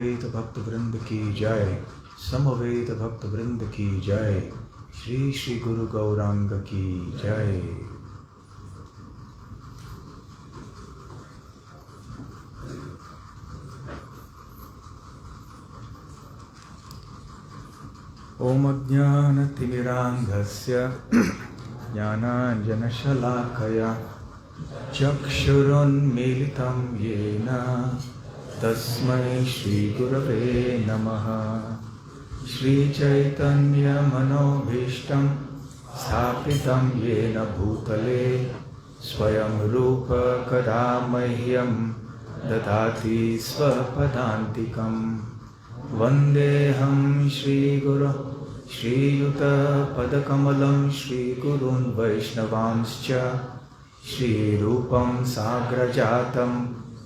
वेद भक्त वृंद की जय। समवेत भक्त वृंद की जय। श्री श्री गुरु गौरांग की जय। ओम अज्ञानतिमिरान्धस्य ज्ञानाञ्जनशलाकया चक्षुरुन्मीलितं येन तस्मै श्रीगुरवे नमः। श्रीचैतन्यमनोभीष्टं स्थापितं येन भूतले स्वयं रूप कदा मह्यं ददाति स्वपदान्तिकं। वन्देऽहं श्रीगुरो श्रीयुतपदकमलं श्रीगुरून् वैष्णवांश्च श्रीरूपं साग्रजातं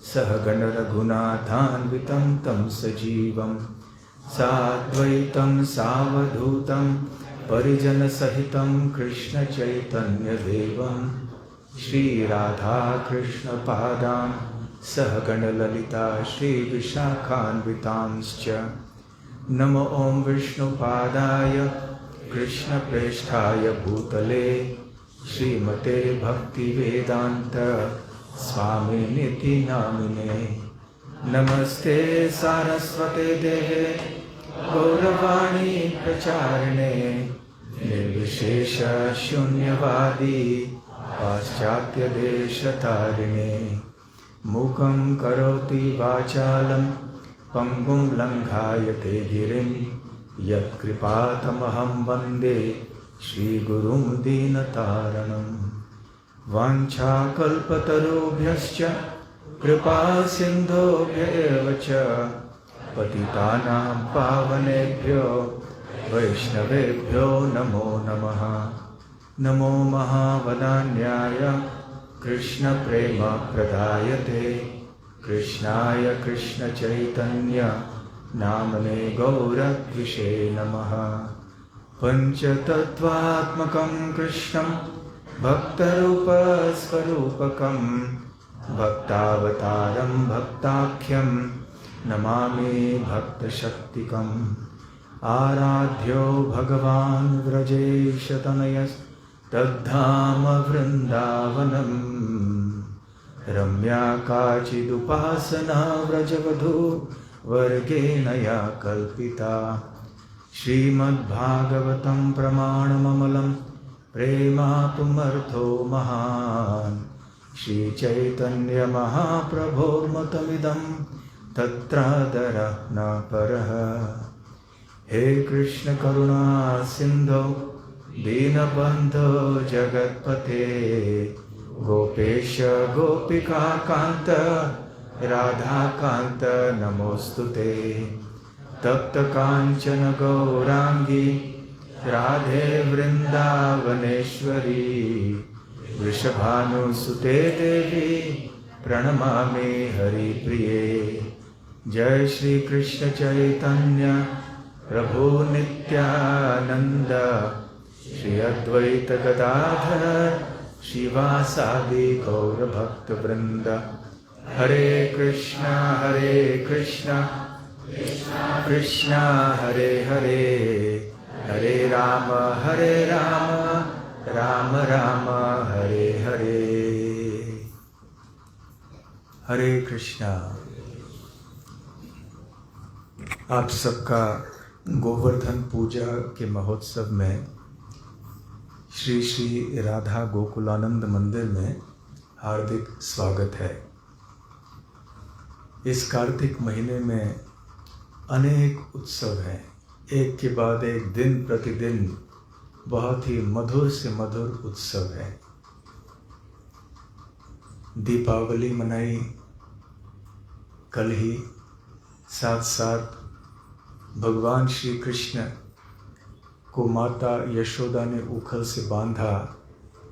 सहगणरघुनाथान्वितं तं सजीवं साद्वैतं सावधूतं परिजनसहितं कृष्णचैतन्यदेवं श्रीराधाकृष्णपादान् सहगणललिता श्रीविशाखान्वितांश्च। नमो ॐ विष्णुपादाय कृष्णप्रेष्ठाय भूतले श्रीमते भक्तिवेदान्त स्वामिनिति नामिने। नमस्ते सारस्वते देवे गौरवाणी प्रचारिणे निर्विशेष शून्यवादी पाश्चात्यदेशतारिणे। मूकं करोति वाचालं पंगुं लङ्घायते गिरिं यत्कृपातमहं वन्दे श्रीगुरुं दीनतारणं। वाञ्छाकल्पतरुभ्यश्च कृपासिन्धुभ्येव च पतितानां पावनेभ्यो वैष्णवेभ्यो नमो नमः। नमो महावदान्याय कृष्णप्रेमप्रदायते कृष्णाय कृष्णचैतन्य नामने गौरद्विषे नमः। पञ्चतत्त्वात्मकं कृष्णं भक्तरूपस्वरूपकं भक्तावतारं भक्ताख्यं नमामि भक्तशक्तिकम्। आराध्यो भगवान् व्रजेशतनयस्तद्धाम वृन्दावनम्। रम्या काचिदुपासना व्रजवधू वर्गेण या कल्पिता। श्रीमद्भागवतं प्रमाणममलं प्रेमापुमर्थो महान्। श्रीचैतन्यमहाप्रभोर्मतमिदं तत्रादरः न परः। हे कृष्ण करुणा सिन्धो दीनबन्धो जगत्पते गोपेश गोपिकान्त राधाकान्त नमोस्तुते। तप्त कांचन गौरांगी राधे वृंदावनेश्वरी वृषभानुसुते देवी प्रणमामि हरिप्रिये। जय श्री कृष्ण चैतन्य प्रभु नित्यानंद श्री अद्वैत गदाधर शिवासादि गौरभक्तवृंद। हरे कृष्णा कृष्णा हरे हरे हरे राम राम राम हरे हरे। हरे कृष्णा। आप सबका गोवर्धन पूजा के महोत्सव में श्री श्री राधा गोकुलानंद मंदिर में हार्दिक स्वागत है। इस कार्तिक महीने में अनेक उत्सव हैं, एक के बाद एक दिन प्रतिदिन बहुत ही मधुर से मधुर उत्सव है। दीपावली मनाई कल ही, साथ साथ भगवान श्री कृष्ण को माता यशोदा ने उखल से बांधा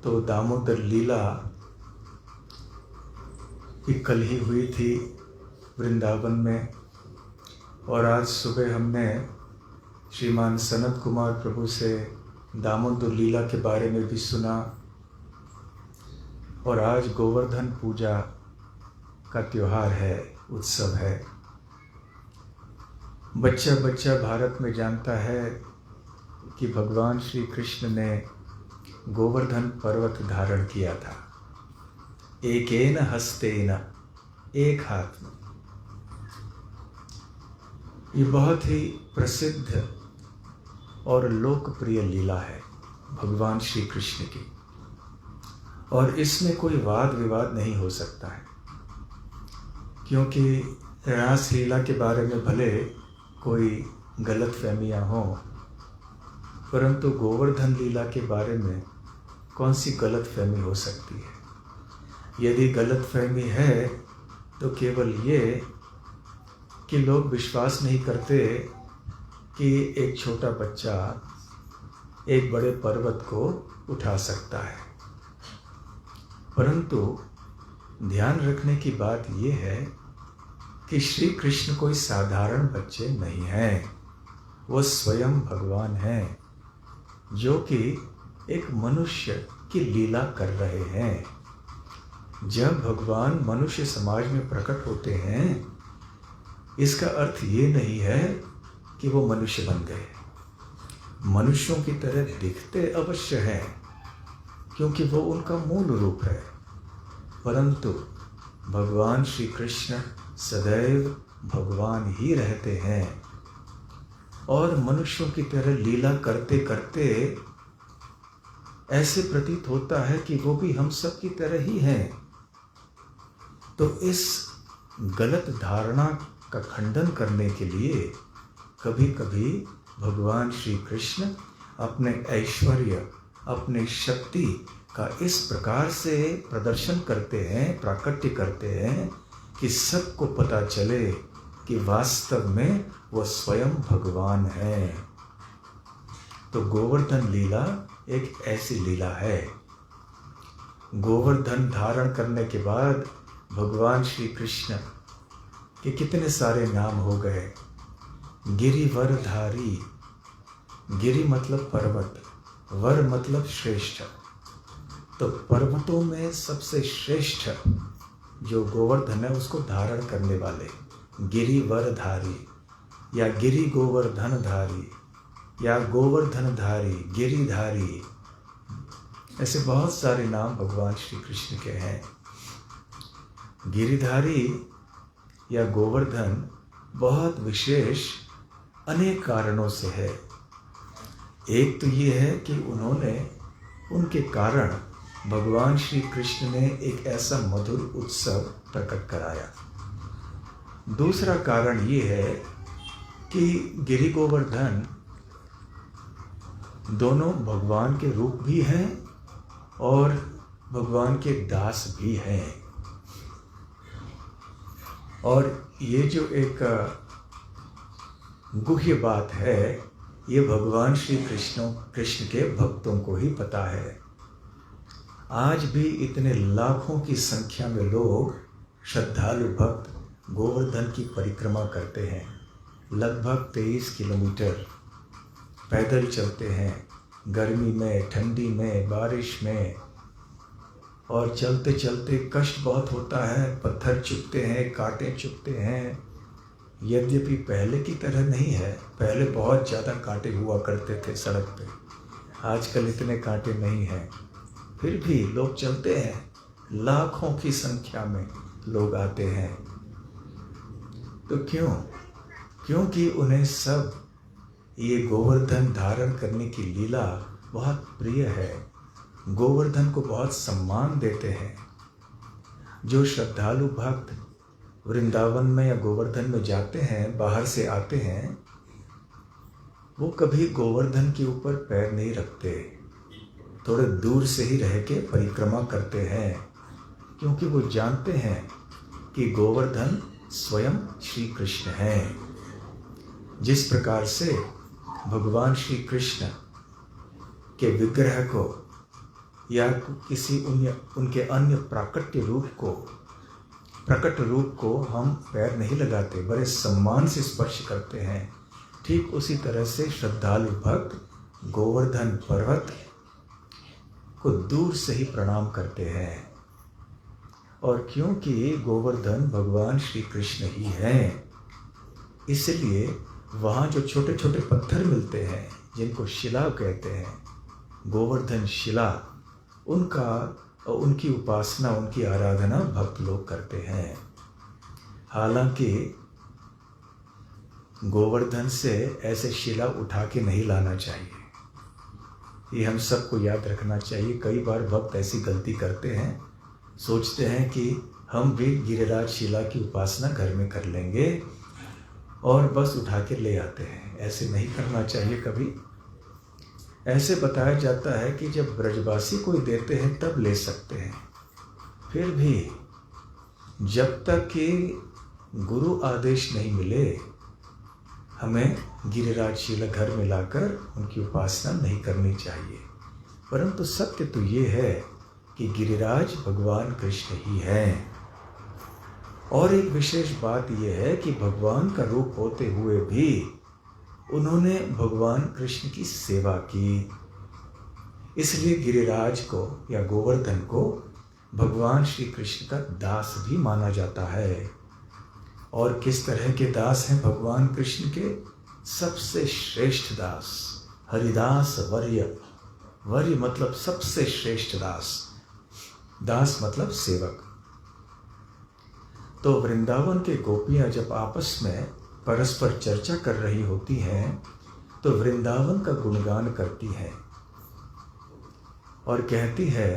तो दामोदर लीला की कल ही हुई थी वृंदावन में। और आज सुबह हमने श्रीमान सनत कुमार प्रभु से दामोदर लीला के बारे में भी सुना। और आज गोवर्धन पूजा का त्योहार है, उत्सव है। बच्चा बच्चा भारत में जानता है कि भगवान श्री कृष्ण ने गोवर्धन पर्वत धारण किया था, एकेन हस्तेन, एक हाथ में। ये बहुत ही प्रसिद्ध और लोकप्रिय लीला है भगवान श्री कृष्ण की, और इसमें कोई वाद विवाद नहीं हो सकता है, क्योंकि रास लीला के बारे में भले कोई गलत फहमियाँ हों, परंतु गोवर्धन लीला के बारे में कौन सी गलत फहमी हो सकती है। यदि गलत फहमी है तो केवल ये कि लोग विश्वास नहीं करते कि एक छोटा बच्चा एक बड़े पर्वत को उठा सकता है। परंतु ध्यान रखने की बात यह है कि श्री कृष्ण कोई साधारण बच्चे नहीं हैं, वो स्वयं भगवान हैं जो कि एक मनुष्य की लीला कर रहे हैं। जब भगवान मनुष्य समाज में प्रकट होते हैं, इसका अर्थ ये नहीं है कि वो मनुष्य बन गए। मनुष्यों की तरह दिखते अवश्य हैं, क्योंकि वो उनका मूल रूप है, परंतु भगवान श्री कृष्ण सदैव भगवान ही रहते हैं और मनुष्यों की तरह लीला करते करते ऐसे प्रतीत होता है कि वो भी हम सब की तरह ही हैं। तो इस गलत धारणा का खंडन करने के लिए कभी कभी भगवान श्री कृष्ण अपने ऐश्वर्य, अपने शक्ति का इस प्रकार से प्रदर्शन करते हैं, प्राकट्य करते हैं कि सबको पता चले कि वास्तव में वो स्वयं भगवान हैं। तो गोवर्धन लीला एक ऐसी लीला है। गोवर्धन धारण करने के बाद भगवान श्री कृष्ण के कितने सारे नाम हो गए। गिरिवरधारी, गिरि मतलब पर्वत, वर मतलब श्रेष्ठ। तो पर्वतों में सबसे श्रेष्ठ जो गोवर्धन है उसको धारण करने वाले गिरिवरधारी, या गिरि गोवर्धनधारी, या गोवर्धनधारी, गिरिधारी, ऐसे बहुत सारे नाम भगवान श्री कृष्ण के हैं। गिरिधारी या गोवर्धन बहुत विशेष अनेक कारणों से है। एक तो ये है कि उनके कारण भगवान श्री कृष्ण ने एक ऐसा मधुर उत्सव प्रकट कराया। दूसरा कारण ये है कि गिरि गोवर्धन दोनों भगवान के रूप भी हैं और भगवान के दास भी हैं। और ये जो एक गुह्य बात है, ये भगवान श्री कृष्ण के भक्तों को ही पता है। आज भी इतने लाखों की संख्या में लोग, श्रद्धालु भक्त गोवर्धन की परिक्रमा करते हैं। लगभग 23 किलोमीटर पैदल चलते हैं, गर्मी में, ठंडी में, बारिश में, और चलते चलते कष्ट बहुत होता है। पत्थर चुभते हैं, कांटे चुभते हैं। यद्यपि पहले की तरह नहीं है, पहले बहुत ज़्यादा कांटे हुआ करते थे सड़क पे, आजकल इतने कांटे नहीं हैं। फिर भी लोग चलते हैं, लाखों की संख्या में लोग आते हैं। तो क्योंकि उन्हें सब ये गोवर्धन धारण करने की लीला बहुत प्रिय है, गोवर्धन को बहुत सम्मान देते हैं। जो श्रद्धालु भक्त वृंदावन में या गोवर्धन में जाते हैं, बाहर से आते हैं, वो कभी गोवर्धन के ऊपर पैर नहीं रखते, थोड़े दूर से ही रह के परिक्रमा करते हैं, क्योंकि वो जानते हैं कि गोवर्धन स्वयं श्री कृष्ण हैं। जिस प्रकार से भगवान श्री कृष्ण के विग्रह को या किसी उनके अन्य प्रकट रूप को हम पैर नहीं लगाते, बड़े सम्मान से स्पर्श करते हैं। ठीक उसी तरह से श्रद्धालु भक्त गोवर्धन पर्वत को दूर से ही प्रणाम करते हैं। और क्योंकि गोवर्धन भगवान श्री कृष्ण ही हैं, इसलिए वहाँ जो छोटे छोटे पत्थर मिलते हैं जिनको शिला कहते हैं, गोवर्धन शिला, उनकी उपासना, उनकी आराधना भक्त लोग करते हैं। हालांकि गोवर्धन से ऐसे शिला उठा के नहीं लाना चाहिए, ये हम सबको याद रखना चाहिए। कई बार भक्त ऐसी गलती करते हैं, सोचते हैं कि हम भी गिरिराज शिला की उपासना घर में कर लेंगे और बस उठा के ले आते हैं। ऐसे नहीं करना चाहिए कभी। ऐसे बताया जाता है कि जब ब्रजवासी कोई देते हैं तब ले सकते हैं, फिर भी जब तक कि गुरु आदेश नहीं मिले हमें गिरिराज शिला घर में लाकर उनकी उपासना नहीं करनी चाहिए। परंतु सत्य तो ये है कि गिरिराज भगवान कृष्ण ही हैं। और एक विशेष बात यह है कि भगवान का रूप होते हुए भी उन्होंने भगवान कृष्ण की सेवा की, इसलिए गिरिराज को या गोवर्धन को भगवान श्री कृष्ण का दास भी माना जाता है। और किस तरह के दास हैं भगवान कृष्ण के? सबसे श्रेष्ठ दास, हरिदास वर्य। वर्य मतलब सबसे श्रेष्ठ दास, दास मतलब सेवक। तो वृंदावन के गोपियां जब आपस में परस्पर चर्चा कर रही होती हैं तो वृंदावन का गुणगान करती हैं और कहती है,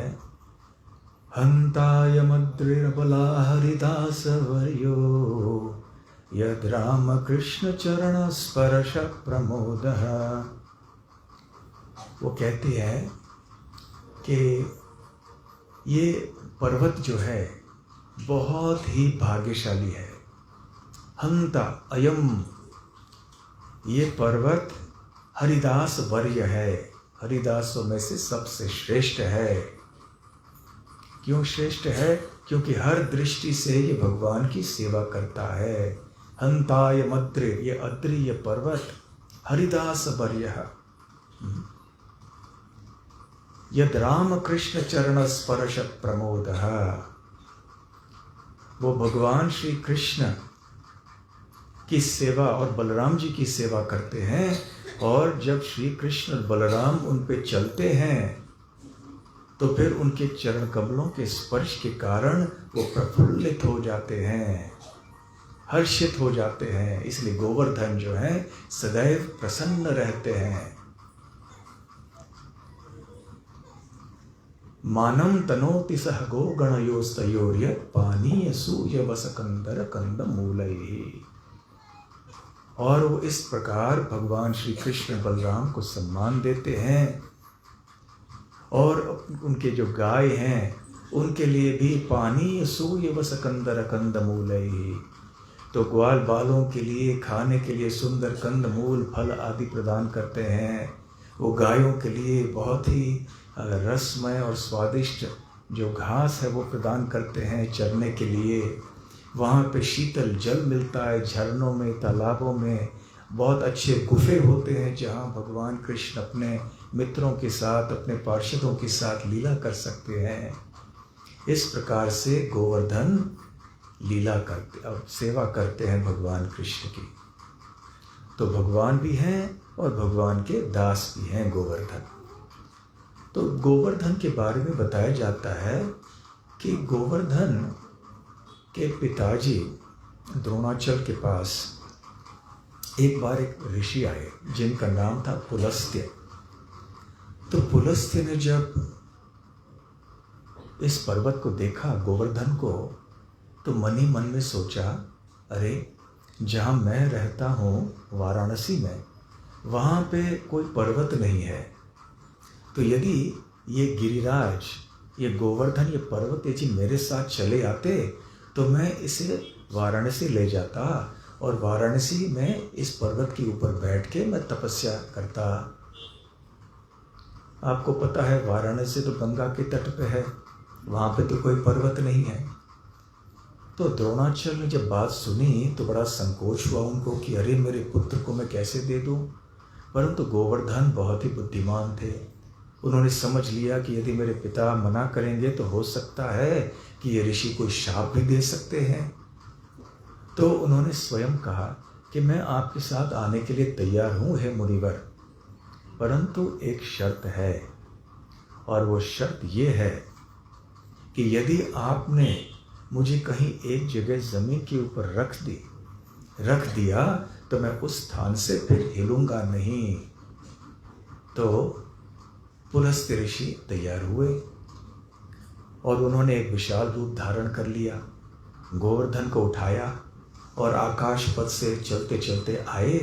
हंताय मद्रिर्बला हरिदास वर्यो यद राम कृष्ण चरण स्पर्श प्रमोद। वो कहती है कि ये पर्वत जो है बहुत ही भाग्यशाली है। हंता अयम, ये पर्वत हरिदास वर्य है, हरिदासों में से सबसे श्रेष्ठ है। क्यों श्रेष्ठ है? क्योंकि हर दृष्टि से ये भगवान की सेवा करता है। हंताय मद्रे, ये अद्रि, ये पर्वत हरिदास वर्य यद राम कृष्ण चरण स्पर्श प्रमोद। वो भगवान श्री कृष्ण की सेवा और बलराम जी की सेवा करते हैं, और जब श्री कृष्ण और बलराम उन पे चलते हैं तो फिर उनके चरण कमलों के स्पर्श के कारण वो प्रफुल्लित हो जाते हैं, हर्षित हो जाते हैं। इसलिए गोवर्धन जो है सदैव प्रसन्न रहते हैं। मानम तनोति सह गो गणयोस्तयोर्यत् पानीय सूय वसकंदर कंद मूलैः। और वो इस प्रकार भगवान श्री कृष्ण बलराम को सम्मान देते हैं, और उनके जो गाय हैं उनके लिए भी पानी सूय वसकंदर कंद मूलैः, तो ग्वाल बालों के लिए खाने के लिए सुंदर कंद मूल फल आदि प्रदान करते हैं। वो गायों के लिए बहुत ही रसमय और स्वादिष्ट जो घास है वो प्रदान करते हैं चरने के लिए। वहाँ पे शीतल जल मिलता है, झरनों में, तालाबों में बहुत अच्छे गुफे होते हैं जहाँ भगवान कृष्ण अपने मित्रों के साथ, अपने पार्षदों के साथ लीला कर सकते हैं। इस प्रकार से गोवर्धन लीला करते और सेवा करते हैं भगवान कृष्ण की। तो भगवान भी हैं और भगवान के दास भी हैं गोवर्धन। तो गोवर्धन के बारे में बताया जाता है कि गोवर्धन के पिताजी द्रोणाचल के पास एक बार एक ऋषि आए जिनका नाम था पुलस्त्य। तो पुलस्त्य ने जब इस पर्वत को देखा, गोवर्धन को, तो मन ही मन में सोचा, अरे जहाँ मैं रहता हूँ वाराणसी में, वहाँ पे कोई पर्वत नहीं है, तो यदि ये गिरिराज, ये गोवर्धन, ये पर्वत यदि मेरे साथ चले आते तो मैं इसे वाराणसी ले जाता और वाराणसी में इस पर्वत के ऊपर बैठ के मैं तपस्या करता। आपको पता है वाराणसी तो गंगा के तट पे है, वहाँ पे तो कोई पर्वत नहीं है। तो द्रोणाचल ने जब बात सुनी तो बड़ा संकोच हुआ उनको कि अरे मेरे पुत्र को मैं कैसे दे दूँ। परंतु गोवर्धन बहुत ही बुद्धिमान थे, उन्होंने समझ लिया कि यदि मेरे पिता मना करेंगे तो हो सकता है कि ये ऋषि कोई शाप भी दे सकते हैं। तो उन्होंने स्वयं कहा कि मैं आपके साथ आने के लिए तैयार हूँ हे मुनिवर, परंतु एक शर्त है, और वो शर्त ये है कि यदि आपने मुझे कहीं एक जगह ज़मीन के ऊपर रख दिया तो मैं उस स्थान से फिर हिलूंगा नहीं। तो पुलस्त्य ऋषि तैयार हुए और उन्होंने एक विशाल रूप धारण कर लिया, गोवर्धन को उठाया और आकाश पथ से चलते चलते आए।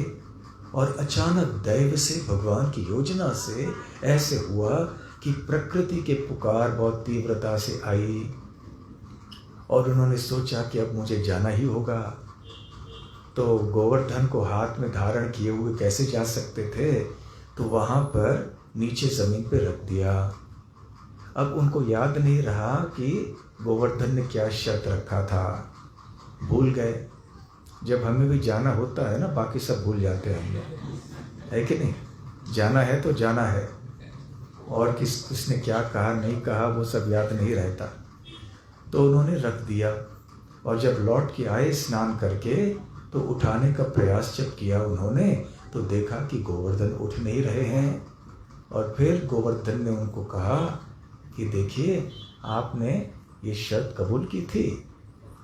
और अचानक दैव से, भगवान की योजना से ऐसे हुआ कि प्रकृति के पुकार बहुत तीव्रता से आई और उन्होंने सोचा कि अब मुझे जाना ही होगा। तो गोवर्धन को हाथ में धारण किए हुए कैसे जा सकते थे, तो वहाँ पर नीचे ज़मीन पे रख दिया। अब उनको याद नहीं रहा कि गोवर्धन ने क्या शर्त रखा था, भूल गए। जब हमें भी जाना होता है ना, बाकी सब भूल जाते हैं हम लोग, है कि नहीं? जाना है तो जाना है, और किसने क्या कहा नहीं कहा वो सब याद नहीं रहता। तो उन्होंने रख दिया और जब लौट के आए स्नान करके, तो उठाने का प्रयास जब किया उन्होंने, तो देखा कि गोवर्धन उठ नहीं रहे हैं। और फिर गोवर्धन ने उनको कहा कि देखिए, आपने ये शर्त कबूल की थी,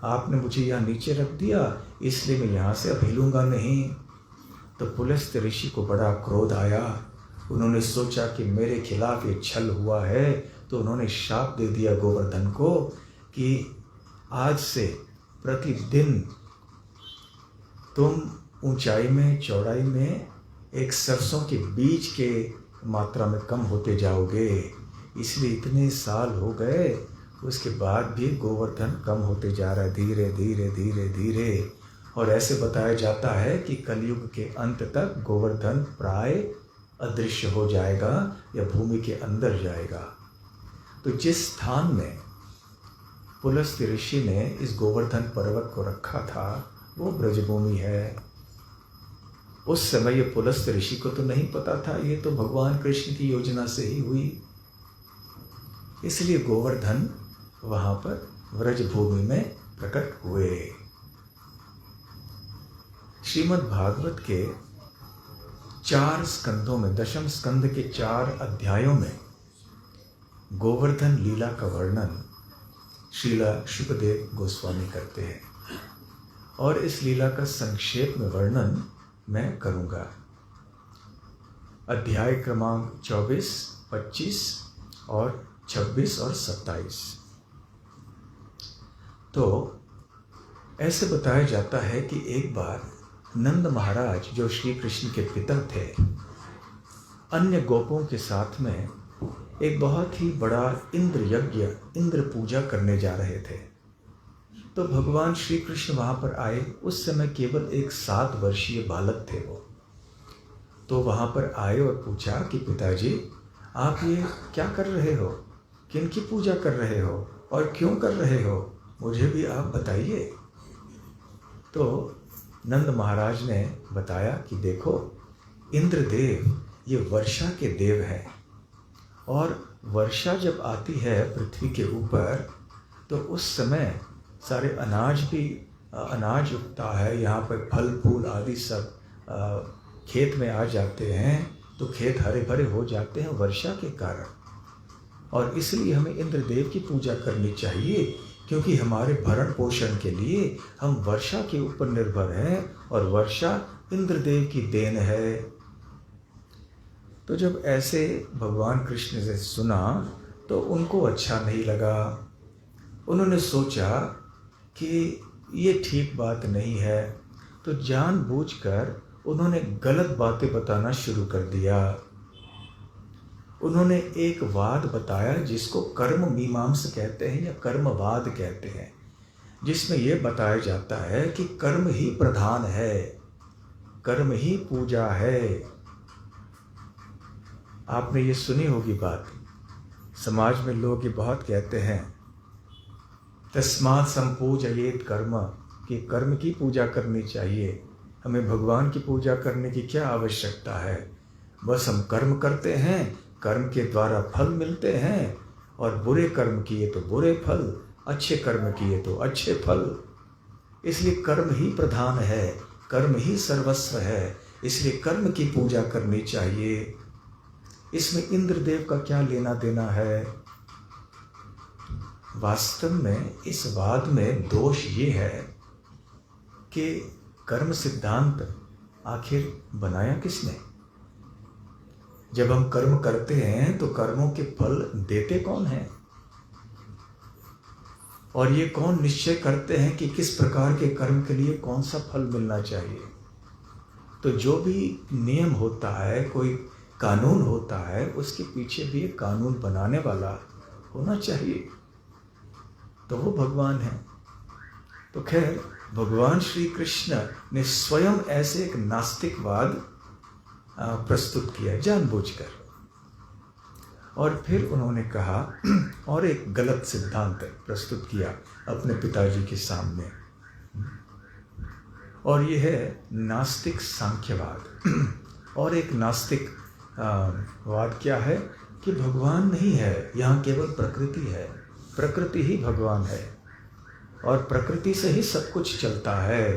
आपने मुझे यहाँ नीचे रख दिया, इसलिए मैं यहाँ से अब हिलूंगा नहीं। तो पुलस्त्य ऋषि को बड़ा क्रोध आया। उन्होंने सोचा कि मेरे खिलाफ ये छल हुआ है, तो उन्होंने शाप दे दिया गोवर्धन को कि आज से प्रतिदिन तुम ऊंचाई में, चौड़ाई में एक सरसों के बीज के मात्रा में कम होते जाओगे। इसलिए इतने साल हो गए, उसके बाद भी गोवर्धन कम होते जा रहा है, धीरे धीरे धीरे धीरे। और ऐसे बताया जाता है कि कलयुग के अंत तक गोवर्धन प्राय अदृश्य हो जाएगा या भूमि के अंदर जाएगा। तो जिस स्थान में पुलस्त्य ऋषि ने इस गोवर्धन पर्वत को रखा था, वो ब्रजभूमि है। उस समय ये पुलस्त्य ऋषि को तो नहीं पता था, ये तो भगवान कृष्ण की योजना से ही हुई। इसलिए गोवर्धन वहाँ पर व्रजभूमि में प्रकट हुए। श्रीमद् भागवत के 4 स्कंदों में, दशम स्कंद के 4 अध्यायों में गोवर्धन लीला का वर्णन श्रीला शुकदेव गोस्वामी करते हैं, और इस लीला का संक्षेप में वर्णन मैं करूँगा। अध्याय क्रमांक 24, 25 और 26 और 27। तो ऐसे बताया जाता है कि एक बार नंद महाराज, जो श्री कृष्ण के पिता थे, अन्य गोपों के साथ में एक बहुत ही बड़ा इंद्र यज्ञ, इंद्र पूजा करने जा रहे थे। तो भगवान श्री कृष्ण वहाँ पर आए। उस समय केवल एक 7 वर्षीय बालक थे वो। तो वहाँ पर आए और पूछा कि पिताजी, आप ये क्या कर रहे हो, किनकी पूजा कर रहे हो और क्यों कर रहे हो, मुझे भी आप बताइए। तो नंद महाराज ने बताया कि देखो, इंद्रदेव ये वर्षा के देव हैं, और वर्षा जब आती है पृथ्वी के ऊपर, तो उस समय सारे अनाज उगता है, यहाँ पर फल फूल आदि सब खेत में आ जाते हैं, तो खेत हरे भरे हो जाते हैं वर्षा के कारण। और इसलिए हमें इंद्रदेव की पूजा करनी चाहिए, क्योंकि हमारे भरण पोषण के लिए हम वर्षा के ऊपर निर्भर हैं, और वर्षा इंद्रदेव की देन है। तो जब ऐसे भगवान कृष्ण से सुना तो उनको अच्छा नहीं लगा। उन्होंने सोचा कि ये ठीक बात नहीं है, तो जानबूझकर उन्होंने गलत बातें बताना शुरू कर दिया। उन्होंने एक वाद बताया जिसको कर्म मीमांसा कहते हैं या कर्मवाद कहते हैं, जिसमें यह बताया जाता है कि कर्म ही प्रधान है, कर्म ही पूजा है। आपने ये सुनी होगी बात, समाज में लोग ये बहुत कहते हैं, तस्मात् संपूजयेत कर्म, कि कर्म की पूजा करनी चाहिए, हमें भगवान की पूजा करने की क्या आवश्यकता है, बस हम कर्म करते हैं, कर्म के द्वारा फल मिलते हैं, और बुरे कर्म किए तो बुरे फल, अच्छे कर्म किए तो अच्छे फल। इसलिए कर्म ही प्रधान है, कर्म ही सर्वस्व है, इसलिए कर्म की पूजा करनी चाहिए। इसमें इंद्रदेव का क्या लेना देना है? वास्तव में इस वाद में दोष ये है कि कर्म सिद्धांत आखिर बनाया किसने? जब हम कर्म करते हैं तो कर्मों के फल देते कौन हैं? और ये कौन निश्चय करते हैं कि किस प्रकार के कर्म के लिए कौन सा फल मिलना चाहिए? तो जो भी नियम होता है, कोई कानून होता है, उसके पीछे भी एक कानून बनाने वाला होना चाहिए, तो वो भगवान है। तो खैर, भगवान श्री कृष्ण ने स्वयं ऐसे एक नास्तिकवाद प्रस्तुत किया जानबूझकर, और फिर उन्होंने कहा और एक गलत सिद्धांत प्रस्तुत किया अपने पिताजी के सामने, और यह है नास्तिक सांख्यवाद। और एक नास्तिक वाद क्या है कि भगवान नहीं है, यहाँ केवल प्रकृति है, प्रकृति ही भगवान है और प्रकृति से ही सब कुछ चलता है।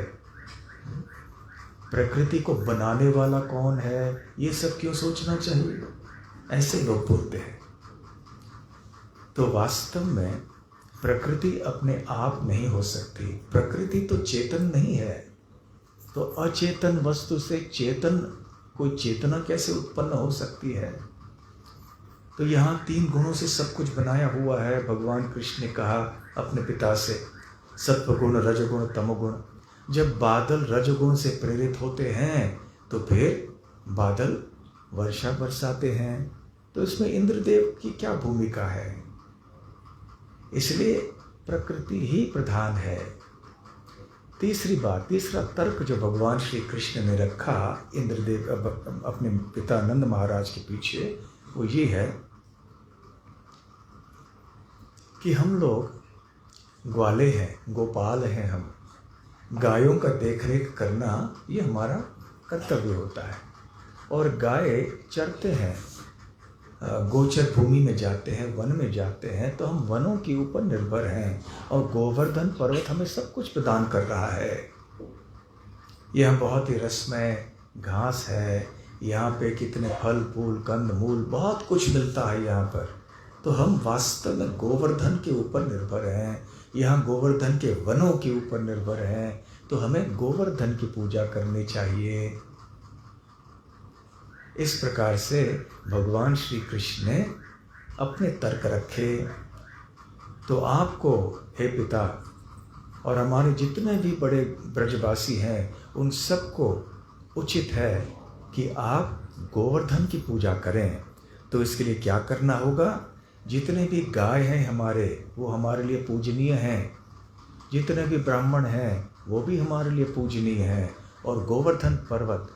प्रकृति को बनाने वाला कौन है, ये सब क्यों सोचना चाहिए? ऐसे लोग बोलते हैं। तो वास्तव में प्रकृति अपने आप नहीं हो सकती। प्रकृति तो चेतन नहीं है, तो अचेतन वस्तु से चेतन कोई चेतना कैसे उत्पन्न हो सकती है? तो यहाँ 3 गुणों से सब कुछ बनाया हुआ है। भगवान कृष्ण ने कहा अपने पिता से, सत्वगुण, रजगुण, तमोगुण। जब बादल रजगुण से प्रेरित होते हैं तो फिर बादल वर्षा बरसाते हैं, तो इसमें इंद्रदेव की क्या भूमिका है? इसलिए प्रकृति ही प्रधान है। तीसरी बात, तीसरा तर्क जो भगवान श्री कृष्ण ने रखा इंद्रदेव अपने पिता नंद महाराज के पीछे, वो ये है कि हम लोग ग्वाले हैं, गोपाल हैं, हम गायों का देखरेख करना ये हमारा कर्तव्य होता है। और गाय चरते हैं, गोचर भूमि में जाते हैं, वन में जाते हैं, तो हम वनों के ऊपर निर्भर हैं, और गोवर्धन पर्वत हमें सब कुछ प्रदान कर रहा है। यह बहुत ही रसमय घास है, यहाँ पे कितने फल फूल कंद मूल बहुत कुछ मिलता है यहाँ पर। तो हम वास्तव में गोवर्धन के ऊपर निर्भर हैं, यहाँ गोवर्धन के वनों के ऊपर निर्भर हैं, तो हमें गोवर्धन की पूजा करनी चाहिए। इस प्रकार से भगवान श्री कृष्ण ने अपने तर्क रखे। तो आपको हे पिता और हमारे जितने भी बड़े ब्रजवासी हैं, उन सबको उचित है कि आप गोवर्धन की पूजा करें। तो इसके लिए क्या करना होगा? जितने भी गाय हैं हमारे, वो हमारे लिए पूजनीय हैं, जितने भी ब्राह्मण हैं वो भी हमारे लिए पूजनीय हैं, और गोवर्धन पर्वत,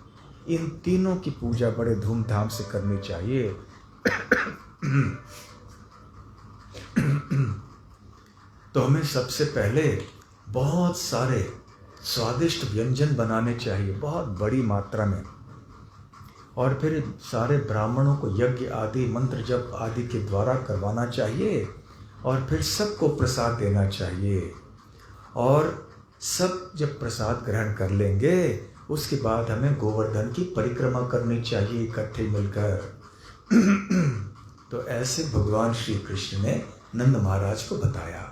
इन तीनों की पूजा बड़े धूमधाम से करनी चाहिए। तो हमें सबसे पहले बहुत सारे स्वादिष्ट व्यंजन बनाने चाहिए, बहुत बड़ी मात्रा में, और फिर सारे ब्राह्मणों को यज्ञ आदि मंत्र जप आदि के द्वारा करवाना चाहिए, और फिर सबको प्रसाद देना चाहिए। और सब जब प्रसाद ग्रहण कर लेंगे, उसके बाद हमें गोवर्धन की परिक्रमा करनी चाहिए इकट्ठे मिलकर। तो ऐसे भगवान श्री कृष्ण ने नंद महाराज को बताया।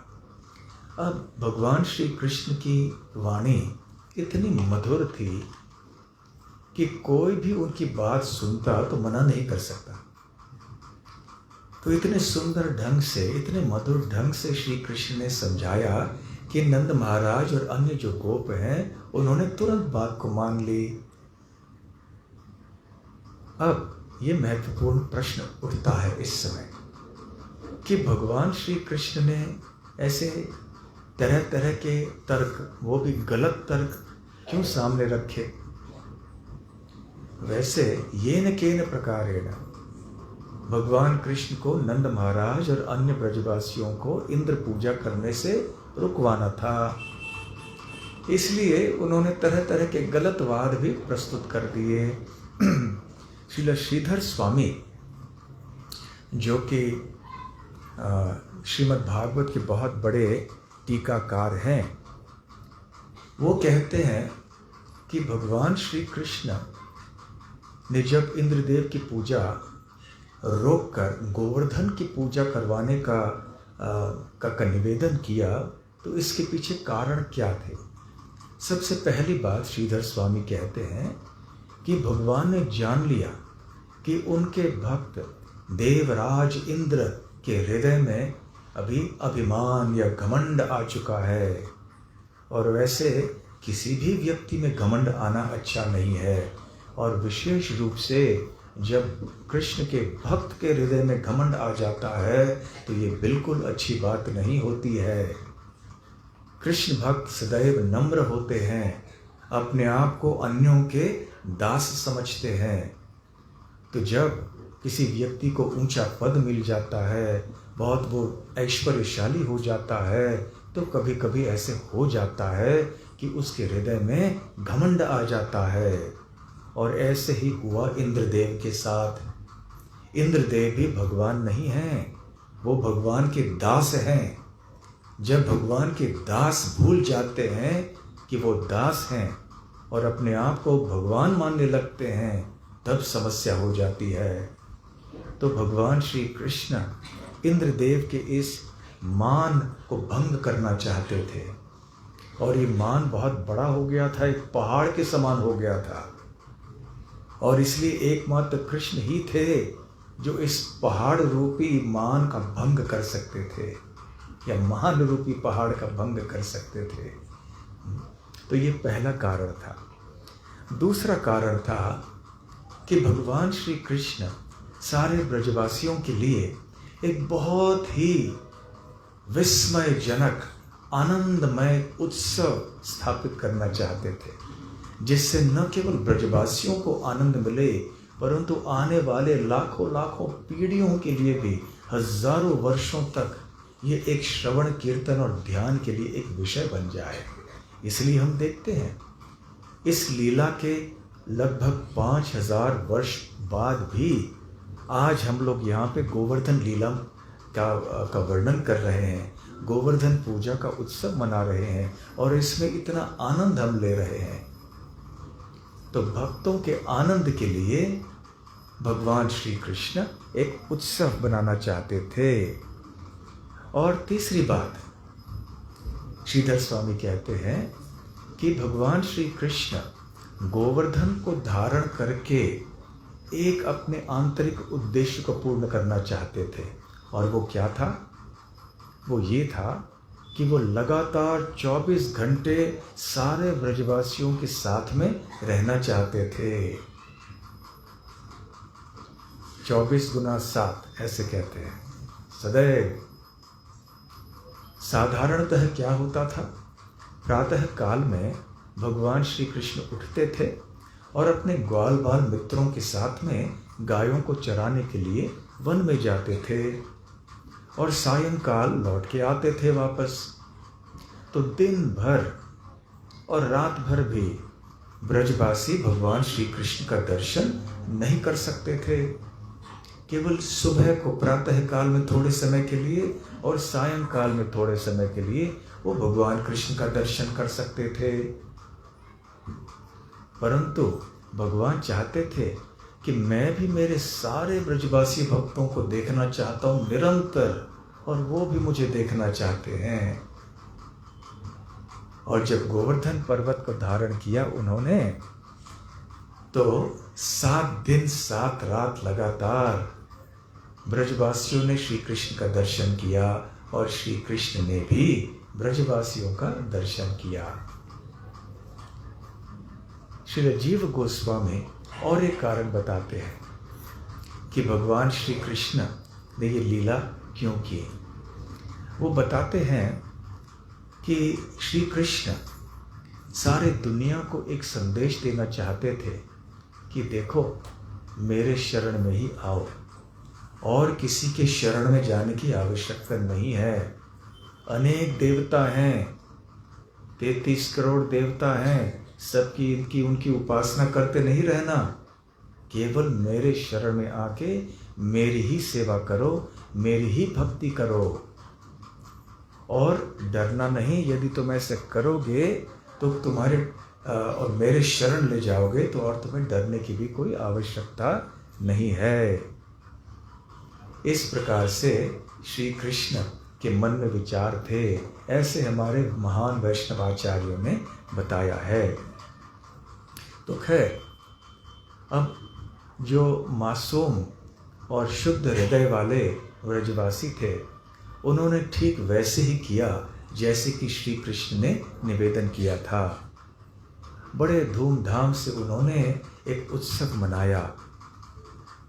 अब भगवान श्री कृष्ण की वाणी इतनी मधुर थी कि कोई भी उनकी बात सुनता तो मना नहीं कर सकता। तो इतने सुंदर ढंग से, इतने मधुर ढंग से श्री कृष्ण ने समझाया कि नंद महाराज और अन्य जो गोप हैं, उन्होंने तुरंत बात को मान ली। अब ये महत्वपूर्ण प्रश्न उठता है इस समय कि भगवान श्री कृष्ण ने ऐसे तरह तरह के तर्क, वो भी गलत तर्क, क्यों सामने रखे? वैसे येन केन प्रकारेण भगवान कृष्ण को नंद महाराज और अन्य ब्रजवासियों को इंद्र पूजा करने से रुकवाना था, इसलिए उन्होंने तरह तरह के गलत वाद भी प्रस्तुत कर दिए। श्रील श्रीधर स्वामी, जो कि श्रीमद् भागवत के बहुत बड़े टीकाकार हैं, वो कहते हैं कि भगवान श्री कृष्ण ने जब इंद्रदेव की पूजा रोककर गोवर्धन की पूजा करवाने का निवेदन किया, तो इसके पीछे कारण क्या थे? सबसे पहली बात श्रीधर स्वामी कहते हैं कि भगवान ने जान लिया कि उनके भक्त देवराज इंद्र के हृदय में अभी अभिमान या घमंड आ चुका है, और वैसे किसी भी व्यक्ति में घमंड आना अच्छा नहीं है, और विशेष रूप से जब कृष्ण के भक्त के हृदय में घमंड आ जाता है तो ये बिल्कुल अच्छी बात नहीं होती है। कृष्ण भक्त सदैव नम्र होते हैं, अपने आप को अन्यों के दास समझते हैं। तो जब किसी व्यक्ति को ऊंचा पद मिल जाता है, बहुत वो ऐश्वर्यशाली हो जाता है, तो कभी कभी ऐसे हो जाता है कि उसके हृदय में घमंड आ जाता है। और ऐसे ही हुआ इंद्रदेव के साथ। इंद्रदेव भी भगवान नहीं हैं, वो भगवान के दास हैं। जब भगवान के दास भूल जाते हैं कि वो दास हैं और अपने आप को भगवान मानने लगते हैं, तब समस्या हो जाती है। तो भगवान श्री कृष्ण इंद्रदेव के इस मान को भंग करना चाहते थे, और ये मान बहुत बड़ा हो गया था, एक पहाड़ के समान हो गया था, और इसलिए एकमात्र कृष्ण ही थे जो इस पहाड़ रूपी मान का भंग कर सकते थे, या मान रूपी पहाड़ का भंग कर सकते थे। तो ये पहला कारण था। दूसरा कारण था कि भगवान श्री कृष्ण सारे ब्रजवासियों के लिए एक बहुत ही विस्मयजनक आनंदमय उत्सव स्थापित करना चाहते थे, जिससे न केवल ब्रजवासियों को आनंद मिले, परंतु आने वाले लाखों लाखों पीढ़ियों के लिए भी, हजारों वर्षों तक ये एक श्रवण कीर्तन और ध्यान के लिए एक विषय बन जाए। इसलिए हम देखते हैं इस लीला के लगभग 5000 वर्ष बाद भी आज हम लोग यहाँ पे गोवर्धन लीला का वर्णन कर रहे हैं, गोवर्धन पूजा का उत्सव मना रहे हैं, और इसमें इतना आनंद हम ले रहे हैं। तो भक्तों के आनंद के लिए भगवान श्री कृष्ण एक उत्सव बनाना चाहते थे। और तीसरी बात, श्रीधर स्वामी कहते हैं कि भगवान श्री कृष्ण गोवर्धन को धारण करके एक अपने आंतरिक उद्देश्य को पूर्ण करना चाहते थे, और वो क्या था? वो ये था कि वो लगातार 24 घंटे सारे ब्रजवासियों के साथ में रहना चाहते थे। 24 गुना 7 ऐसे कहते हैं, सदैव। साधारणतः क्या होता था? प्रातः काल में भगवान श्री कृष्ण उठते थे और अपने ग्वाल बाल मित्रों के साथ में गायों को चराने के लिए वन में जाते थे, और सायंकाल लौट के आते थे वापस। तो दिन भर और रात भर भी ब्रजवासी भगवान श्री कृष्ण का दर्शन नहीं कर सकते थे। केवल सुबह को प्रातः काल में थोड़े समय के लिए और सायंकाल में थोड़े समय के लिए वो भगवान कृष्ण का दर्शन कर सकते थे। परंतु भगवान चाहते थे कि मैं भी मेरे सारे ब्रजवासी भक्तों को देखना चाहता हूँ निरंतर, और वो भी मुझे देखना चाहते हैं। और जब गोवर्धन पर्वत को धारण किया उन्होंने, तो 7 दिन 7 रात लगातार ब्रजवासियों ने श्री कृष्ण का दर्शन किया, और श्री कृष्ण ने भी ब्रजवासियों का दर्शन किया। श्री जीव गोस्वामी और एक कारण बताते हैं कि भगवान श्री कृष्ण ने ये लीला क्यों की। वो बताते हैं कि श्री कृष्ण सारे दुनिया को एक संदेश देना चाहते थे कि देखो, मेरे शरण में ही आओ, और किसी के शरण में जाने की आवश्यकता नहीं है। अनेक देवता हैं, 33 करोड़ देवता हैं, सबकी इनकी उनकी उपासना करते नहीं रहना। केवल मेरे शरण में आके मेरी ही सेवा करो, मेरी ही भक्ति करो, और डरना नहीं। यदि तुम ऐसे करोगे तो तुम्हारे और मेरे शरण ले जाओगे तो और तुम्हें डरने की भी कोई आवश्यकता नहीं है। इस प्रकार से श्री कृष्ण के मन में विचार थे, ऐसे हमारे महान वैष्णवाचार्यों ने बताया है। तो खैर, अब जो मासूम और शुद्ध हृदय वाले व्रजवासी थे, उन्होंने ठीक वैसे ही किया जैसे कि श्री कृष्ण ने निवेदन किया था। बड़े धूमधाम से उन्होंने एक उत्सव मनाया।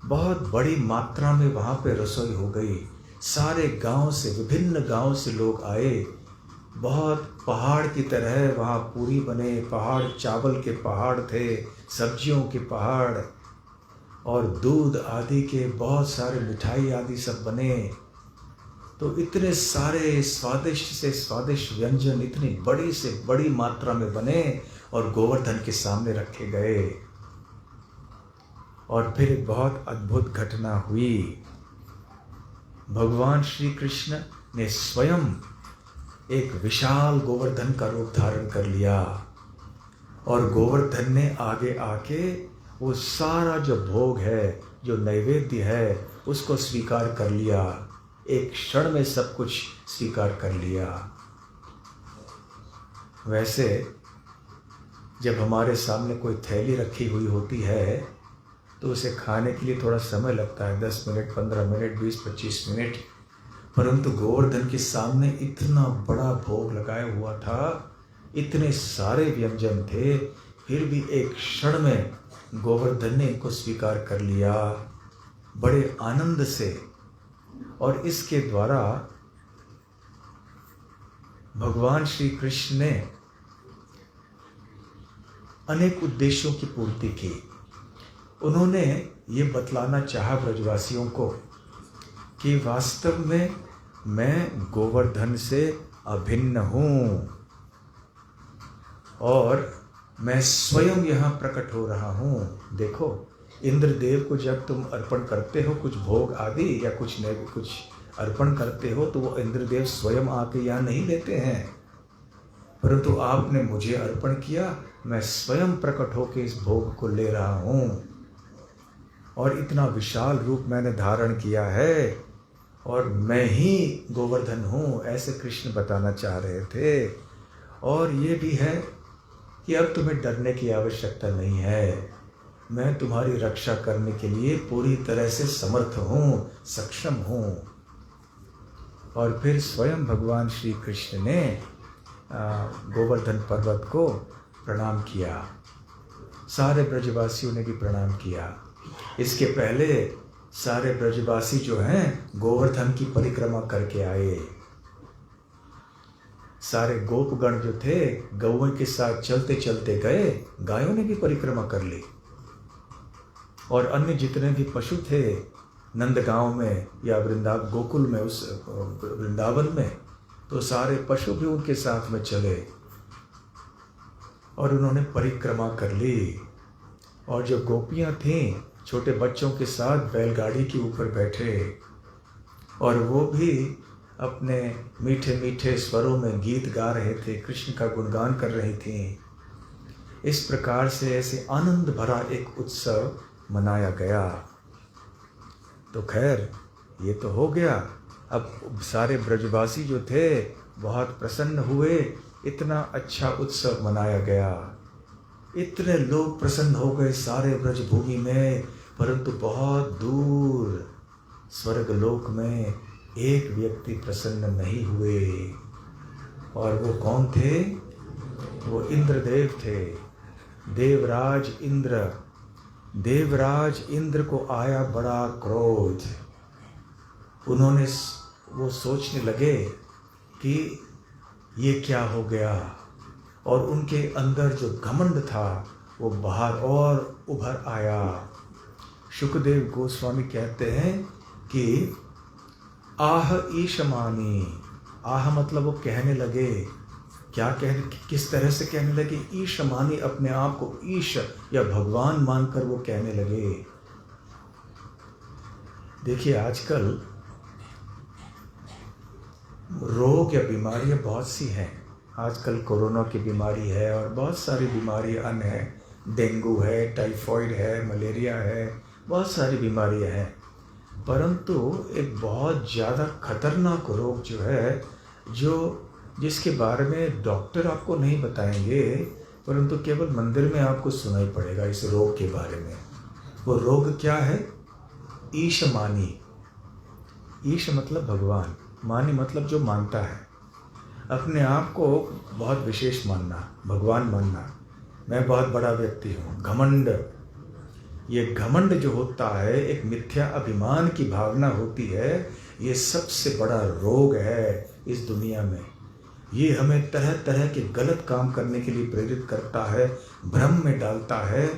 बहुत बड़ी मात्रा में वहाँ पे रसोई हो गई। सारे गांव से, विभिन्न गांव से लोग आए। बहुत पहाड़ की तरह वहाँ पूरी बने, पहाड़ चावल के पहाड़ थे, सब्जियों के पहाड़, और दूध आदि के बहुत सारे मिठाई आदि सब बने। तो इतने सारे स्वादिष्ट से स्वादिष्ट व्यंजन इतनी बड़ी से बड़ी मात्रा में बने और गोवर्धन के सामने रखे गए। और फिर एक बहुत अद्भुत घटना हुई। भगवान श्री कृष्ण ने स्वयं एक विशाल गोवर्धन का रूप धारण कर लिया और गोवर्धन ने आगे आके वो सारा जो भोग है, जो नैवेद्य है, उसको स्वीकार कर लिया। एक क्षण में सब कुछ स्वीकार कर लिया। वैसे जब हमारे सामने कोई थैली रखी हुई होती है तो उसे खाने के लिए थोड़ा समय लगता है, 10 मिनट, 15 मिनट, 20-25 मिनट। परंतु गोवर्धन के सामने इतना बड़ा भोग लगाया हुआ था, इतने सारे व्यंजन थे, फिर भी एक क्षण में गोवर्धन ने इनको स्वीकार कर लिया बड़े आनंद से। और इसके द्वारा भगवान श्री कृष्ण ने अनेक उद्देश्यों की पूर्ति की। उन्होंने ये बतलाना चाहा ब्रजवासियों को कि वास्तव में मैं गोवर्धन से अभिन्न हूँ और मैं स्वयं यहाँ प्रकट हो रहा हूँ। देखो, इंद्रदेव को जब तुम अर्पण करते हो कुछ भोग आदि या कुछ अर्पण करते हो तो वो इंद्रदेव स्वयं आके यहाँ नहीं लेते हैं, परंतु आपने मुझे अर्पण किया, मैं स्वयं प्रकट होकर इस भोग को ले रहा हूँ और इतना विशाल रूप मैंने धारण किया है और मैं ही गोवर्धन हूँ, ऐसे कृष्ण बताना चाह रहे थे। और ये भी है कि अब तुम्हें डरने की आवश्यकता नहीं है, मैं तुम्हारी रक्षा करने के लिए पूरी तरह से समर्थ हूँ, सक्षम हूँ। और फिर स्वयं भगवान श्री कृष्ण ने गोवर्धन पर्वत को प्रणाम किया। सारे ब्रजवासियों ने भी प्रणाम किया। इसके पहले सारे ब्रजवासी जो हैं गोवर्धन की परिक्रमा करके आए। सारे गोपगण जो थे गौओं के साथ चलते चलते गए, गायों ने भी परिक्रमा कर ली। और अन्य जितने भी पशु थे नंदगांव में या गोकुल में, उस वृंदावन में, तो सारे पशु भी उनके साथ में चले और उन्होंने परिक्रमा कर ली। और जो गोपियां थीं छोटे बच्चों के साथ बैलगाड़ी के ऊपर बैठे और वो भी अपने मीठे मीठे स्वरों में गीत गा रहे थे, कृष्ण का गुणगान कर रही थीं। इस प्रकार से ऐसे आनंद भरा एक उत्सव मनाया गया। तो खैर ये तो हो गया। अब सारे ब्रजवासी जो थे बहुत प्रसन्न हुए, इतना अच्छा उत्सव मनाया गया, इतने लोग प्रसन्न हो गए सारे ब्रजभूमि में। परंतु बहुत दूर स्वर्गलोक में एक व्यक्ति प्रसन्न नहीं हुए, और वो कौन थे? वो इंद्रदेव थे, देवराज इंद्र। देवराज इंद्र को आया बड़ा क्रोध। उन्होंने वो सोचने लगे कि ये क्या हो गया, और उनके अंदर जो घमंड था वो बाहर और उभर आया। शुकदेव गोस्वामी कहते हैं कि आह ईशमानी, आह मतलब वो कहने लगे, क्या कहने, किस तरह से कहने लगे? ईशमानी, अपने आप को ईश या भगवान मानकर वो कहने लगे। देखिए आजकल रोग या बीमारियां बहुत सी हैं, आजकल कोरोना की बीमारी है और बहुत सारी बीमारी अन्य हैं, डेंगू है, टाइफॉइड है, मलेरिया है, बहुत सारी बीमारियां हैं। परंतु एक बहुत ज़्यादा खतरनाक रोग जो है, जिसके बारे में डॉक्टर आपको नहीं बताएंगे, परंतु केवल मंदिर में आपको सुनाई पड़ेगा इस रोग के बारे में। वो रोग क्या है? ईशमानी। ईश मतलब भगवान, मानी मतलब जो मानता है, अपने आप को बहुत विशेष मानना, भगवान मानना, मैं बहुत बड़ा व्यक्ति हूँ, घमंड। ये घमंड जो होता है, एक मिथ्या अभिमान की भावना होती है, ये सबसे बड़ा रोग है इस दुनिया में। ये हमें तरह तरह के गलत काम करने के लिए प्रेरित करता है, भ्रम में डालता है,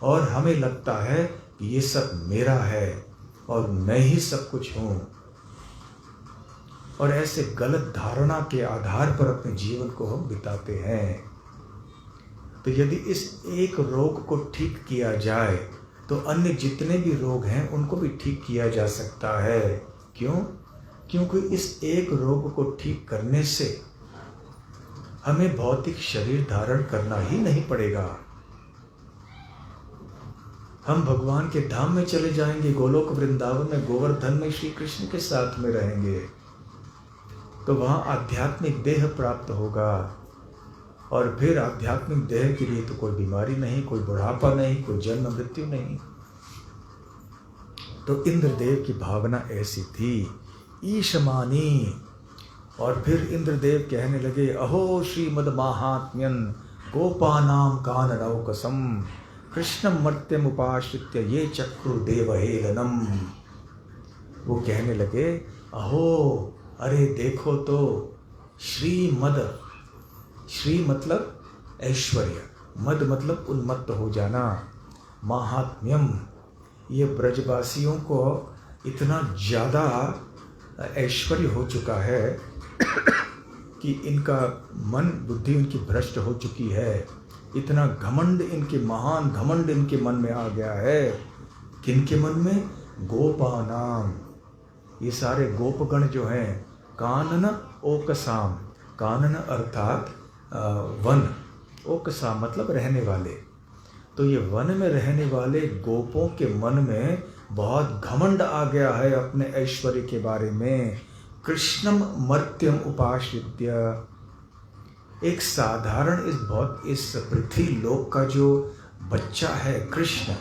और हमें लगता है कि ये सब मेरा है और मैं ही सब कुछ हूँ। और ऐसे गलत धारणा के आधार पर अपने जीवन को हम बिताते हैं। तो यदि इस एक रोग को ठीक किया जाए तो अन्य जितने भी रोग हैं उनको भी ठीक किया जा सकता है। क्यों? क्योंकि इस एक रोग को ठीक करने से हमें भौतिक शरीर धारण करना ही नहीं पड़ेगा। हम भगवान के धाम में चले जाएंगे, गोलोक वृंदावन में, गोवर्धन में श्री कृष्ण के साथ में रहेंगे। तो वहाँ आध्यात्मिक देह प्राप्त होगा, और फिर आध्यात्मिक देह के लिए तो कोई बीमारी नहीं, कोई बुढ़ापा नहीं, कोई जन्म मृत्यु नहीं। तो इंद्रदेव की भावना ऐसी थी, ईशमानी। और फिर इंद्रदेव कहने लगे, अहो श्रीमद महात्म्यन गोपानाम काननौकसम कृष्णम मर्त्यम उपाश्रित्य ये चक्रु देवहेलनम। वो कहने लगे, अहो, अरे देखो तो, श्रीमद, श्री मतलब ऐश्वर्य, मद मतलब उन्मत्त हो जाना, महात्म्यम, ये ब्रजवासियों को इतना ज़्यादा ऐश्वर्य हो चुका है कि इनका मन बुद्धि उनकी भ्रष्ट हो चुकी है। इतना घमंड इनके, महान घमंड इनके मन में आ गया है। किनके मन में? गोपानाम। ये सारे गोपगण जो हैं, कानन ओकसाम, कानन अर्थात वन, ओकसाम मतलब रहने वाले। तो ये वन में रहने वाले गोपों के मन में बहुत घमंड आ गया है अपने ऐश्वर्य के बारे में। कृष्णम मर्त्यम उपाश्रित्य, एक साधारण इस पृथ्वी लोक का जो बच्चा है कृष्ण,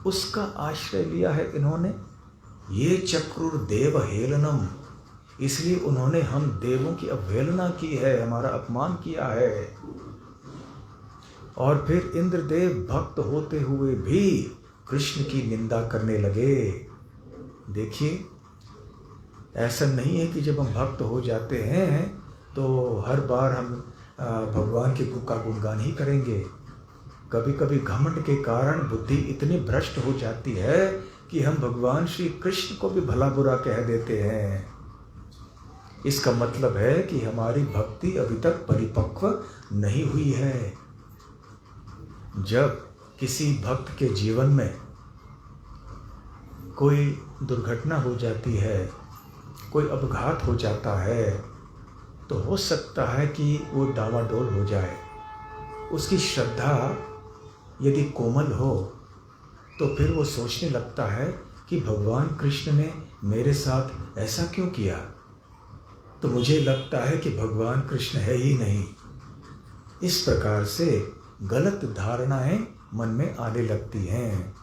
उसका आश्रय लिया है इन्होंने। ये चक्रुर देव हेलनम, इसलिए उन्होंने हम देवों की अवहेलना की है, हमारा अपमान किया है। और फिर इंद्रदेव भक्त होते हुए भी कृष्ण की निंदा करने लगे। देखिए, ऐसा नहीं है कि जब हम भक्त हो जाते हैं तो हर बार हम भगवान के का गुणगान ही करेंगे। कभी कभी घमंड के कारण बुद्धि इतनी भ्रष्ट हो जाती है कि हम भगवान श्री कृष्ण को भी भला बुरा कह देते हैं। इसका मतलब है कि हमारी भक्ति अभी तक परिपक्व नहीं हुई है। जब किसी भक्त के जीवन में कोई दुर्घटना हो जाती है, कोई अपघात हो जाता है, तो हो सकता है कि वो डावाडोल हो जाए। उसकी श्रद्धा यदि कोमल हो तो फिर वो सोचने लगता है कि भगवान कृष्ण ने मेरे साथ ऐसा क्यों किया, तो मुझे लगता है कि भगवान कृष्ण है ही नहीं। इस प्रकार से गलत धारणाएं मन में आने लगती हैं।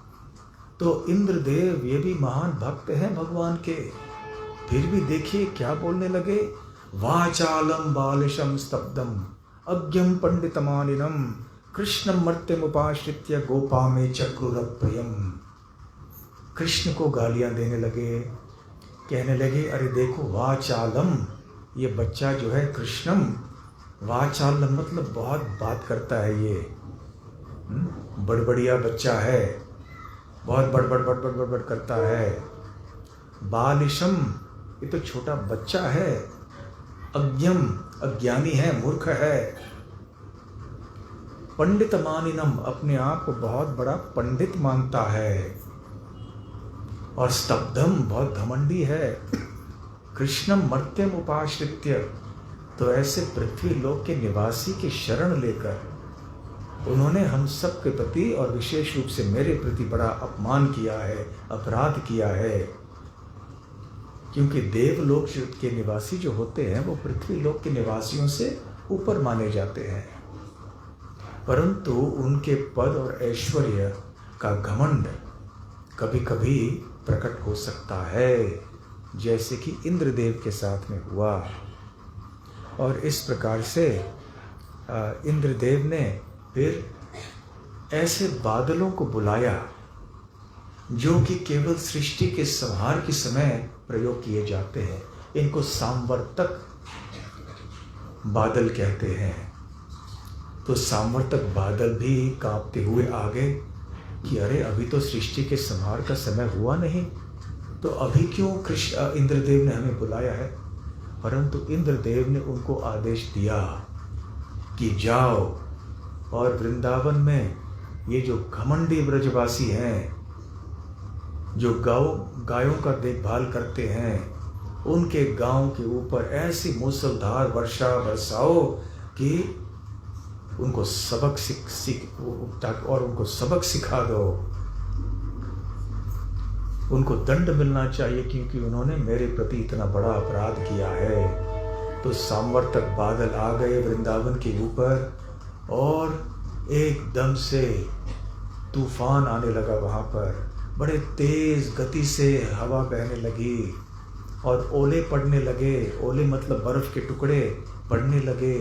तो इंद्रदेव ये भी महान भक्त हैं भगवान के, फिर भी देखिए क्या बोलने लगे, वाचालम बालिशम स्तब्धम अज्ञम पंडितमानिनम कृष्णम मर्त्यम उपाश्रित्य गोपा में चक्रुरप्रियम। कृष्ण को गालियां देने लगे, कहने लगे, अरे देखो वाचालम, ये बच्चा जो है कृष्णम, वाचालम मतलब बहुत बात करता है, ये बड़बड़िया बच्चा है, बहुत बड़बड़ करता है। बालिशम, ये तो छोटा बच्चा है। अज्ञम, अज्ञानी है, मूर्ख है। पंडित मानिनम, अपने आप को बहुत बड़ा पंडित मानता है। और स्तब्धम, बहुत घमंडी है। कृष्णम मर्त्यम उपाश्रित्य, तो ऐसे पृथ्वी लोक के निवासी की शरण लेकर उन्होंने हम सब के प्रति और विशेष रूप से मेरे प्रति बड़ा अपमान किया है, अपराध किया है। क्योंकि देवलोक के निवासी जो होते हैं वो पृथ्वी लोक के निवासियों से ऊपर माने जाते हैं, परंतु उनके पद और ऐश्वर्य का घमंड कभी कभी प्रकट हो सकता है, जैसे कि इंद्रदेव के साथ में हुआ। और इस प्रकार से इंद्रदेव ने फिर ऐसे बादलों को बुलाया जो कि केवल सृष्टि के संहार के समय प्रयोग किए जाते हैं। इनको सामवर्तक बादल कहते हैं। तो सामवर्तक बादल भी कांपते हुए आ गए कि अरे अभी तो सृष्टि के संहार का समय हुआ नहीं, तो अभी क्यों इंद्रदेव ने हमें बुलाया है। परंतु इंद्रदेव ने उनको आदेश दिया कि जाओ और वृंदावन में ये जो घमंडी ब्रजवासी हैं, जो गायों का देखभाल करते हैं, उनके गांव के ऊपर ऐसी मूसलधार वर्षा बरसाओ कि उनको सबक सिखा दो। उनको दंड मिलना चाहिए क्योंकि उन्होंने मेरे प्रति इतना बड़ा अपराध किया है। तो सामवर्तक बादल आ गए वृंदावन के ऊपर और एकदम से तूफान आने लगा। वहाँ पर बड़े तेज गति से हवा बहने लगी और ओले पड़ने लगे। ओले मतलब बर्फ के टुकड़े पड़ने लगे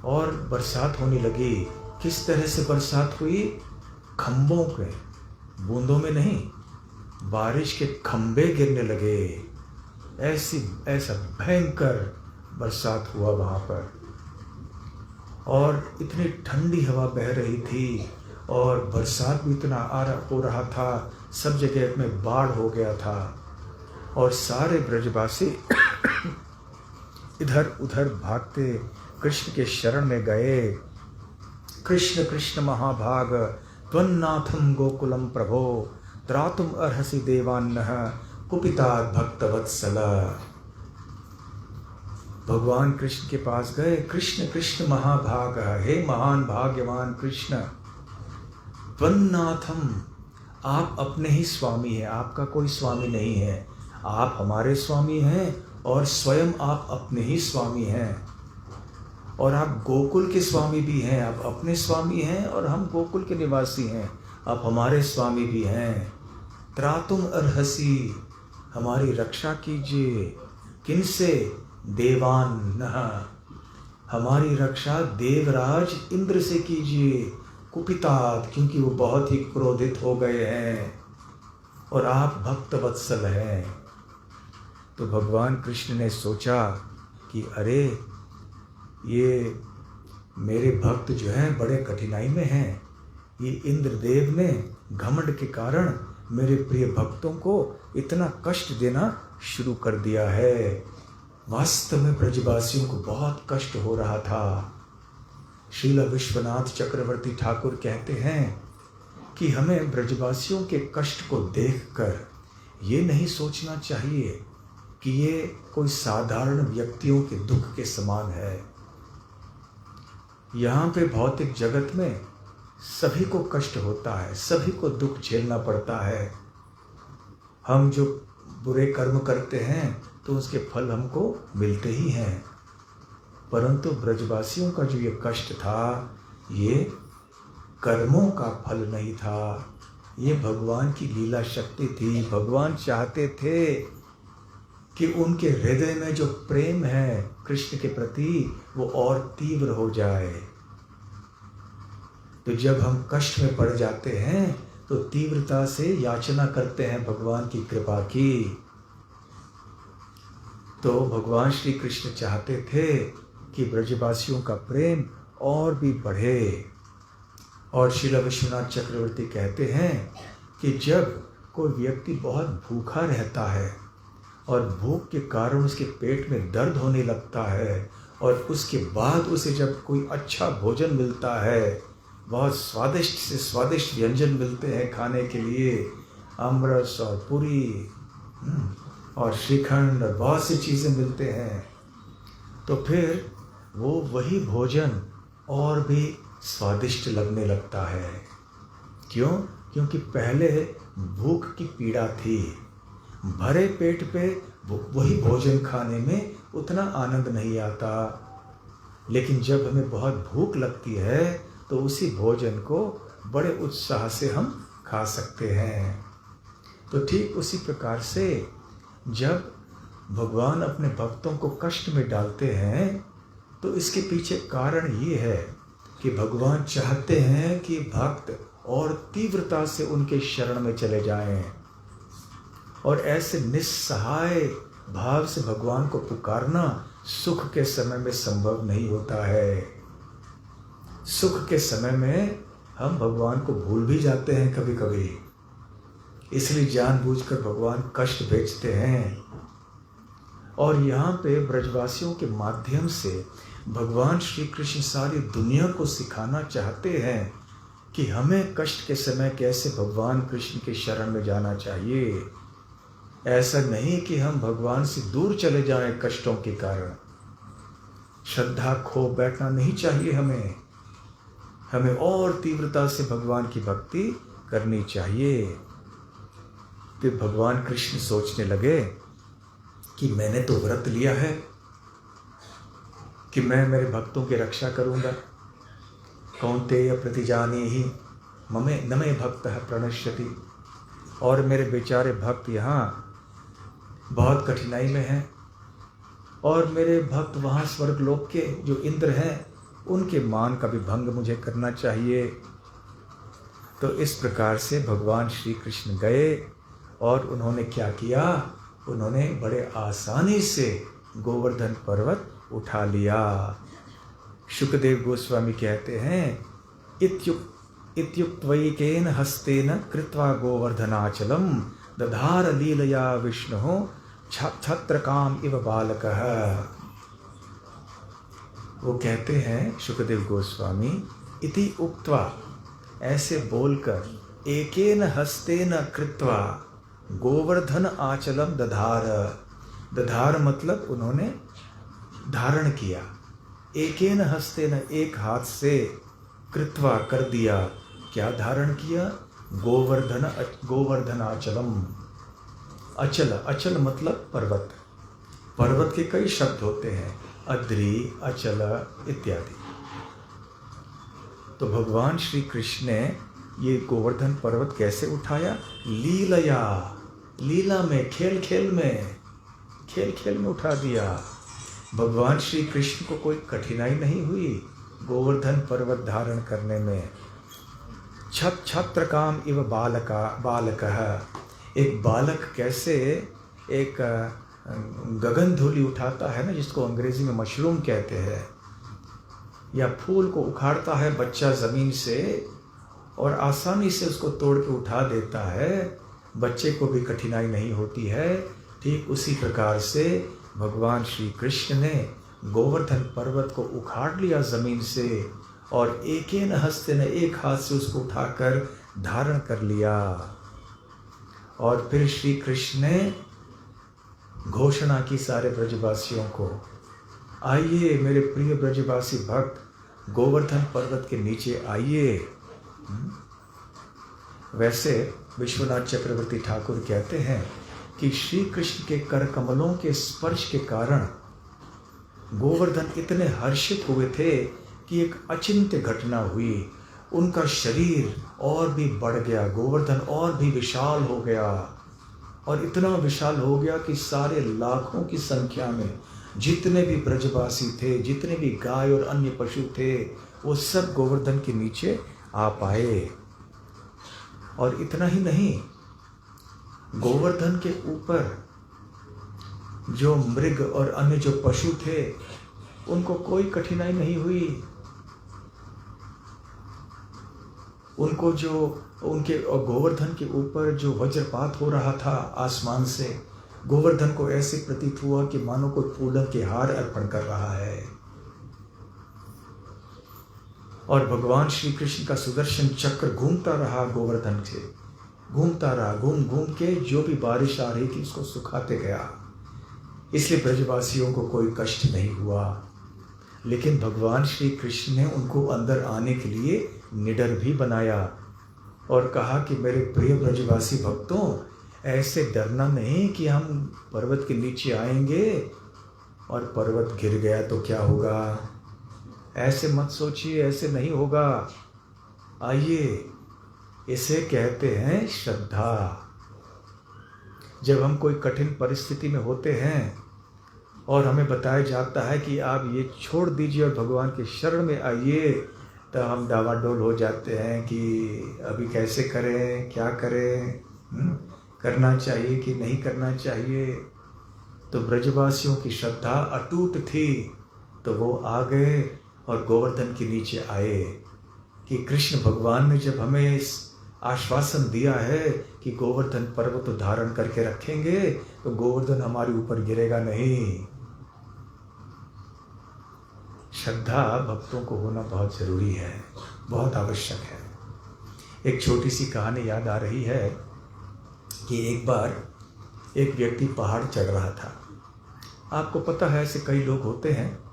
और बरसात होने लगी। किस तरह से बरसात हुई? खंभों के बूंदों में नहीं, बारिश के खंभे गिरने लगे। ऐसा भयंकर बरसात हुआ वहाँ पर। और इतनी ठंडी हवा बह रही थी और बरसात भी इतना हो रहा था, सब जगह में बाढ़ हो गया था। और सारे ब्रजवासी इधर उधर भागते कृष्ण के शरण में गए। कृष्ण कृष्ण महाभाग त्वन्नाथम गोकुलम प्रभो त्रातुम अर्हसि देवान्नः कुपितात् भक्तवत्सल। भगवान कृष्ण के पास गए। कृष्ण कृष्ण महाभाग, हे महान भाग्यवान कृष्ण, त्वन्नाथम, आप अपने ही स्वामी हैं, आपका कोई स्वामी नहीं है। आप हमारे स्वामी हैं और स्वयं आप अपने ही स्वामी हैं। और आप गोकुल के स्वामी भी हैं, आप अपने स्वामी हैं और हम गोकुल के निवासी हैं, आप हमारे स्वामी भी हैं। त्रातुम अर्हसि, हमारी रक्षा कीजिए। किनसे? देवान्नः, हमारी रक्षा देवराज इंद्र से कीजिए। कुपितात्, क्योंकि वो बहुत ही क्रोधित हो गए हैं और आप भक्त वत्सल हैं। तो भगवान कृष्ण ने सोचा कि अरे ये मेरे भक्त जो हैं बड़े कठिनाई में हैं। ये इंद्रदेव ने घमंड के कारण मेरे प्रिय भक्तों को इतना कष्ट देना शुरू कर दिया है। वास्तव में ब्रजवासियों को बहुत कष्ट हो रहा था। श्रील विश्वनाथ चक्रवर्ती ठाकुर कहते हैं कि हमें ब्रजवासियों के कष्ट को देखकर ये नहीं सोचना चाहिए कि ये कोई साधारण व्यक्तियों के दुख के समान है। यहाँ पे भौतिक जगत में सभी को कष्ट होता है, सभी को दुख झेलना पड़ता है। हम जो बुरे कर्म करते हैं तो उसके फल हमको मिलते ही हैं, परंतु ब्रजवासियों का जो ये कष्ट था, ये कर्मों का फल नहीं था, ये भगवान की लीला शक्ति थी। भगवान चाहते थे कि उनके हृदय में जो प्रेम है कृष्ण के प्रति वो और तीव्र हो जाए। तो जब हम कष्ट में पड़ जाते हैं तो तीव्रता से याचना करते हैं भगवान की कृपा की। तो भगवान श्री कृष्ण चाहते थे कि ब्रजवासियों का प्रेम और भी बढ़े। और श्रील विश्वनाथ चक्रवर्ती कहते हैं कि जब कोई व्यक्ति बहुत भूखा रहता है और भूख के कारण उसके पेट में दर्द होने लगता है और उसके बाद उसे जब कोई अच्छा भोजन मिलता है, बहुत स्वादिष्ट से स्वादिष्ट व्यंजन मिलते हैं खाने के लिए, अमरस और पूरी और श्रीखंड और बहुत सी चीज़ें मिलते हैं, तो फिर वो वही भोजन और भी स्वादिष्ट लगने लगता है। क्यों? क्योंकि पहले भूख की पीड़ा थी, भरे पेट पे वही भोजन खाने में उतना आनंद नहीं आता, लेकिन जब हमें बहुत भूख लगती है तो उसी भोजन को बड़े उत्साह से हम खा सकते हैं। तो ठीक उसी प्रकार से जब भगवान अपने भक्तों को कष्ट में डालते हैं तो इसके पीछे कारण ये है कि भगवान चाहते हैं कि भक्त और तीव्रता से उनके शरण में चले जाएं, और ऐसे निस्सहाय भाव से भगवान को पुकारना सुख के समय में संभव नहीं होता है। सुख के समय में हम भगवान को भूल भी जाते हैं कभी कभी, इसलिए जानबूझकर भगवान कष्ट भेजते हैं। और यहाँ पे ब्रजवासियों के माध्यम से भगवान श्री कृष्ण सारी दुनिया को सिखाना चाहते हैं कि हमें कष्ट के समय कैसे भगवान कृष्ण के शरण में जाना चाहिए। ऐसा नहीं कि हम भगवान से दूर चले जाएं कष्टों के कारण। श्रद्धा खो बैठना नहीं चाहिए हमें और तीव्रता से भगवान की भक्ति करनी चाहिए। फिर भगवान कृष्ण सोचने लगे कि मैंने तो व्रत लिया है कि मैं मेरे भक्तों की रक्षा करूंगा। कौन्तेय प्रतिजानीहि ममे न मे भक्तः प्रणश्यति। और मेरे बेचारे भक्त यहाँ बहुत कठिनाई में हैं, और मेरे भक्त वहाँ स्वर्गलोक के जो इंद्र हैं उनके मान का भी भंग मुझे करना चाहिए। तो इस प्रकार से भगवान श्री कृष्ण गए और उन्होंने क्या किया, उन्होंने बड़े आसानी से गोवर्धन पर्वत उठा लिया। शुकदेव गोस्वामी कहते हैं इत्युक्त्वैकेन हस्तेन कृत्वा गोवर्धनाचलं दधार लीलया विष्णुः छत्रकाम इव बालकः। वो कहते हैं शुकदेव गोस्वामी, इति उक्त्वा ऐसे बोलकर एकेन हस्तेन कृत्वा गोवर्धन आचलम दधार। दधार मतलब उन्होंने धारण किया। एकेन हस्तेन एक हाथ से, कृत्वा कर दिया। क्या धारण किया? गोवर्धन आचलम। अचल, अचल मतलब पर्वत। पर्वत के कई शब्द होते हैं, अद्रि, अचल इत्यादि। तो भगवान श्री कृष्ण ने ये गोवर्धन पर्वत कैसे उठाया? लीलया, लीला में, खेल खेल में उठा दिया। भगवान श्री कृष्ण को कोई कठिनाई नहीं हुई गोवर्धन पर्वत धारण करने में। छत्रकाम इव बालकः। एक बालक कैसे एक गगन धूलि उठाता है ना, जिसको अंग्रेजी में मशरूम कहते हैं, या फूल को उखाड़ता है बच्चा ज़मीन से और आसानी से उसको तोड़ के उठा देता है, बच्चे को भी कठिनाई नहीं होती है। ठीक उसी प्रकार से भगवान श्री कृष्ण ने गोवर्धन पर्वत को उखाड़ लिया ज़मीन से और एकेन हस्ते ने, एक हाथ से उसको उठाकर धारण कर लिया। और फिर श्री कृष्ण ने घोषणा की सारे ब्रजवासियों को, आइए मेरे प्रिय ब्रजवासी भक्त, गोवर्धन पर्वत के नीचे आइए। वैसे विश्वनाथ चक्रवर्ती ठाकुर कहते हैं कि श्री कृष्ण के कर कमलों के स्पर्श के कारण गोवर्धन इतने हर्षित हुए थे कि एक अचिंत्य घटना हुई। उनका शरीर और भी बढ़ गया, गोवर्धन और भी विशाल हो गया, और इतना विशाल हो गया कि सारे लाखों की संख्या में जितने भी ब्रजवासी थे, जितने भी गाय और अन्य पशु थे, वो सब गोवर्धन के नीचे आ पाए। और इतना ही नहीं, गोवर्धन के ऊपर जो मृग और अन्य जो पशु थे उनको कोई कठिनाई नहीं हुई। उनको जो उनके गोवर्धन के ऊपर जो वज्रपात हो रहा था आसमान से, गोवर्धन को ऐसे प्रतीत हुआ कि मानो कोई फूलों के हार अर्पण कर रहा है। और भगवान श्री कृष्ण का सुदर्शन चक्र घूमता रहा, गोवर्धन से घूमता रहा, घूम घूम के जो भी बारिश आ रही थी उसको सुखाते गया। इसलिए ब्रजवासियों को कोई कष्ट नहीं हुआ। लेकिन भगवान श्री कृष्ण ने उनको अंदर आने के लिए निडर भी बनाया और कहा कि मेरे प्रिय ब्रजवासी भक्तों, ऐसे डरना नहीं कि हम पर्वत के नीचे आएंगे और पर्वत गिर गया तो क्या होगा। ऐसे मत सोचिए, ऐसे नहीं होगा। आइए, इसे कहते हैं श्रद्धा। जब हम कोई कठिन परिस्थिति में होते हैं और हमें बताया जाता है कि आप ये छोड़ दीजिए और भगवान के शरण में आइए, तो हम डावाडोल हो जाते हैं कि अभी कैसे करें, क्या करें, करना चाहिए कि नहीं करना चाहिए। तो ब्रजवासियों की श्रद्धा अटूट थी, तो वो आ गए और गोवर्धन के नीचे आए कि कृष्ण भगवान ने जब हमें इस आश्वासन दिया है कि गोवर्धन पर्वत धारण करके रखेंगे, तो गोवर्धन हमारे ऊपर गिरेगा नहीं। श्रद्धा भक्तों को होना बहुत ज़रूरी है, बहुत आवश्यक है। एक छोटी सी कहानी याद आ रही है कि एक बार एक व्यक्ति पहाड़ चढ़ रहा था। आपको पता है, ऐसे कई लोग होते हैं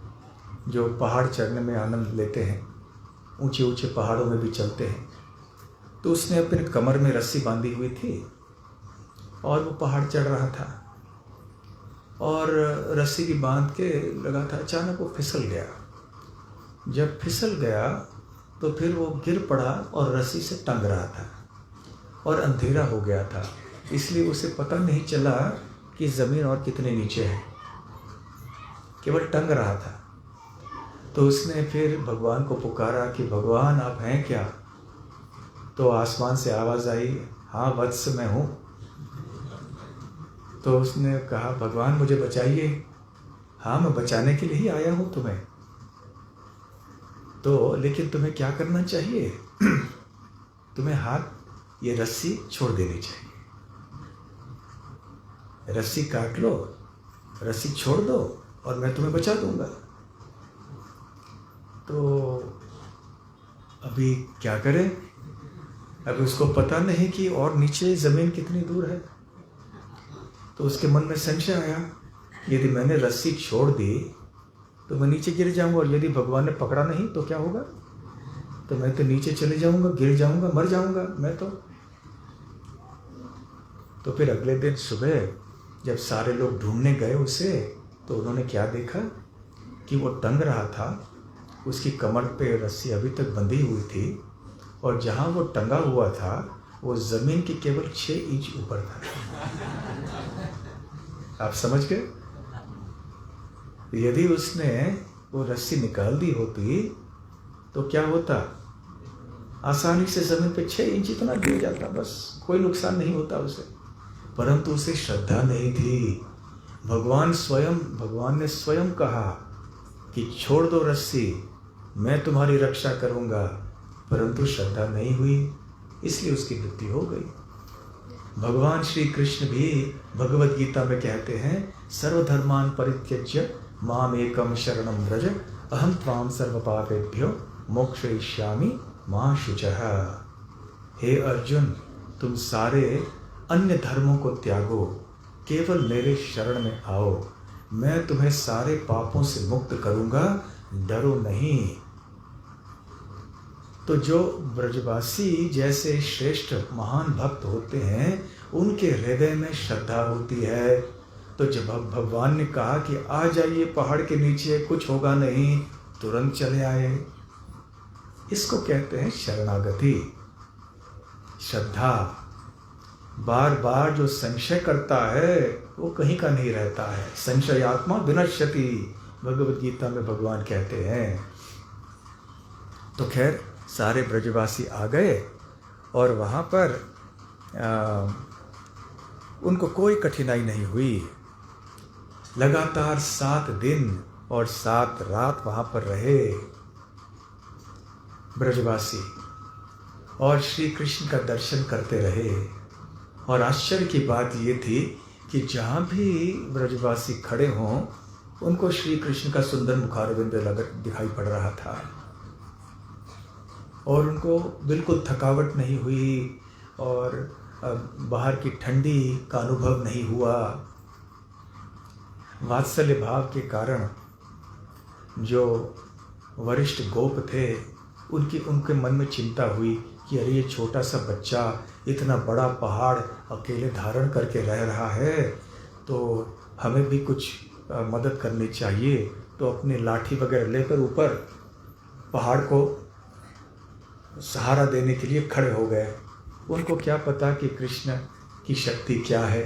जो पहाड़ चढ़ने में आनंद लेते हैं, ऊंचे ऊंचे पहाड़ों में भी चलते हैं। तो उसने अपने कमर में रस्सी बांधी हुई थी और वो पहाड़ चढ़ रहा था और रस्सी भी बांध के लगा था। अचानक वो फिसल गया। जब फिसल गया तो फिर वो गिर पड़ा और रस्सी से टंग रहा था और अंधेरा हो गया था, इसलिए उसे पता नहीं चला कि ज़मीन और कितने नीचे है, केवल टंग रहा था। तो उसने फिर भगवान को पुकारा कि भगवान आप हैं क्या। तो आसमान से आवाज़ आई, हाँ वत्स मैं हूँ। तो उसने कहा, भगवान मुझे बचाइए। हाँ, मैं बचाने के लिए ही आया हूँ तुम्हें। तो लेकिन तुम्हें क्या करना चाहिए? तुम्हें हाथ ये रस्सी छोड़ देनी चाहिए। रस्सी काट लो, रस्सी छोड़ दो और मैं तुम्हें बचा दूंगा। तो अभी क्या करें? अभी उसको पता नहीं कि और नीचे ज़मीन कितनी दूर है। तो उसके मन में संशय आया, यदि मैंने रस्सी छोड़ दी तो मैं नीचे गिर जाऊंगा, और यदि भगवान ने पकड़ा नहीं तो क्या होगा? तो मैं तो नीचे चले जाऊंगा, गिर जाऊंगा, मर जाऊंगा मैं तो फिर अगले दिन सुबह जब सारे लोग ढूंढने गए उसे, तो उन्होंने क्या देखा कि वो टंग रहा था, उसकी कमर पे रस्सी अभी तक बंधी हुई थी और जहाँ वो टंगा हुआ था वो ज़मीन के केवल 6 इंच ऊपर था। आप समझ गए? यदि उसने वो रस्सी निकाल दी होती तो क्या होता? आसानी से ज़मीन पे 6 इंच इतना गिर जाता, बस कोई नुकसान नहीं होता उसे। परंतु उसे श्रद्धा नहीं थी। भगवान ने स्वयं कहा कि छोड़ दो रस्सी, मैं तुम्हारी रक्षा करूंगा, परंतु श्रद्धा नहीं हुई, इसलिए उसकी मृत्यु हो गई। भगवान श्री कृष्ण भी भगवद गीता में कहते हैं, सर्वधर्मान परित्यज्य माम एकम शरणम व्रज अहम त्वाम सर्व पापेभ्यो मोक्षयिष्यामि मा शुचः। हे अर्जुन, तुम सारे अन्य धर्मों को त्यागो, केवल मेरे शरण में आओ, मैं तुम्हें सारे पापों से मुक्त करूंगा, डरो नहीं। तो जो ब्रजवासी जैसे श्रेष्ठ महान भक्त होते हैं, उनके हृदय में श्रद्धा होती है। तो जब भगवान ने कहा कि आ जाइए पहाड़ के नीचे, कुछ होगा नहीं, तुरंत चले आए। इसको कहते हैं शरणागति, श्रद्धा। बार बार जो संशय करता है वो कहीं का नहीं रहता है। संशयात्मा विनश्यति, भगवद गीता में भगवान कहते हैं। तो खैर सारे ब्रजवासी आ गए और वहाँ पर उनको कोई कठिनाई नहीं हुई। लगातार 7 दिन और 7 रात वहाँ पर रहे ब्रजवासी और श्री कृष्ण का दर्शन करते रहे। और आश्चर्य की बात ये थी कि जहाँ भी ब्रजवासी खड़े हों, उनको श्री कृष्ण का सुंदर मुखारविंद दिखाई पड़ रहा था और उनको बिल्कुल थकावट नहीं हुई और बाहर की ठंडी का अनुभव नहीं हुआ। वात्सल्य भाव के कारण जो वरिष्ठ गोप थे उनके मन में चिंता हुई कि अरे ये छोटा सा बच्चा इतना बड़ा पहाड़ अकेले धारण करके रह रहा है, तो हमें भी कुछ मदद करनी चाहिए। तो अपनी लाठी वगैरह लेकर ऊपर पहाड़ को सहारा देने के लिए खड़े हो गए। उनको क्या पता कि कृष्ण की शक्ति क्या है।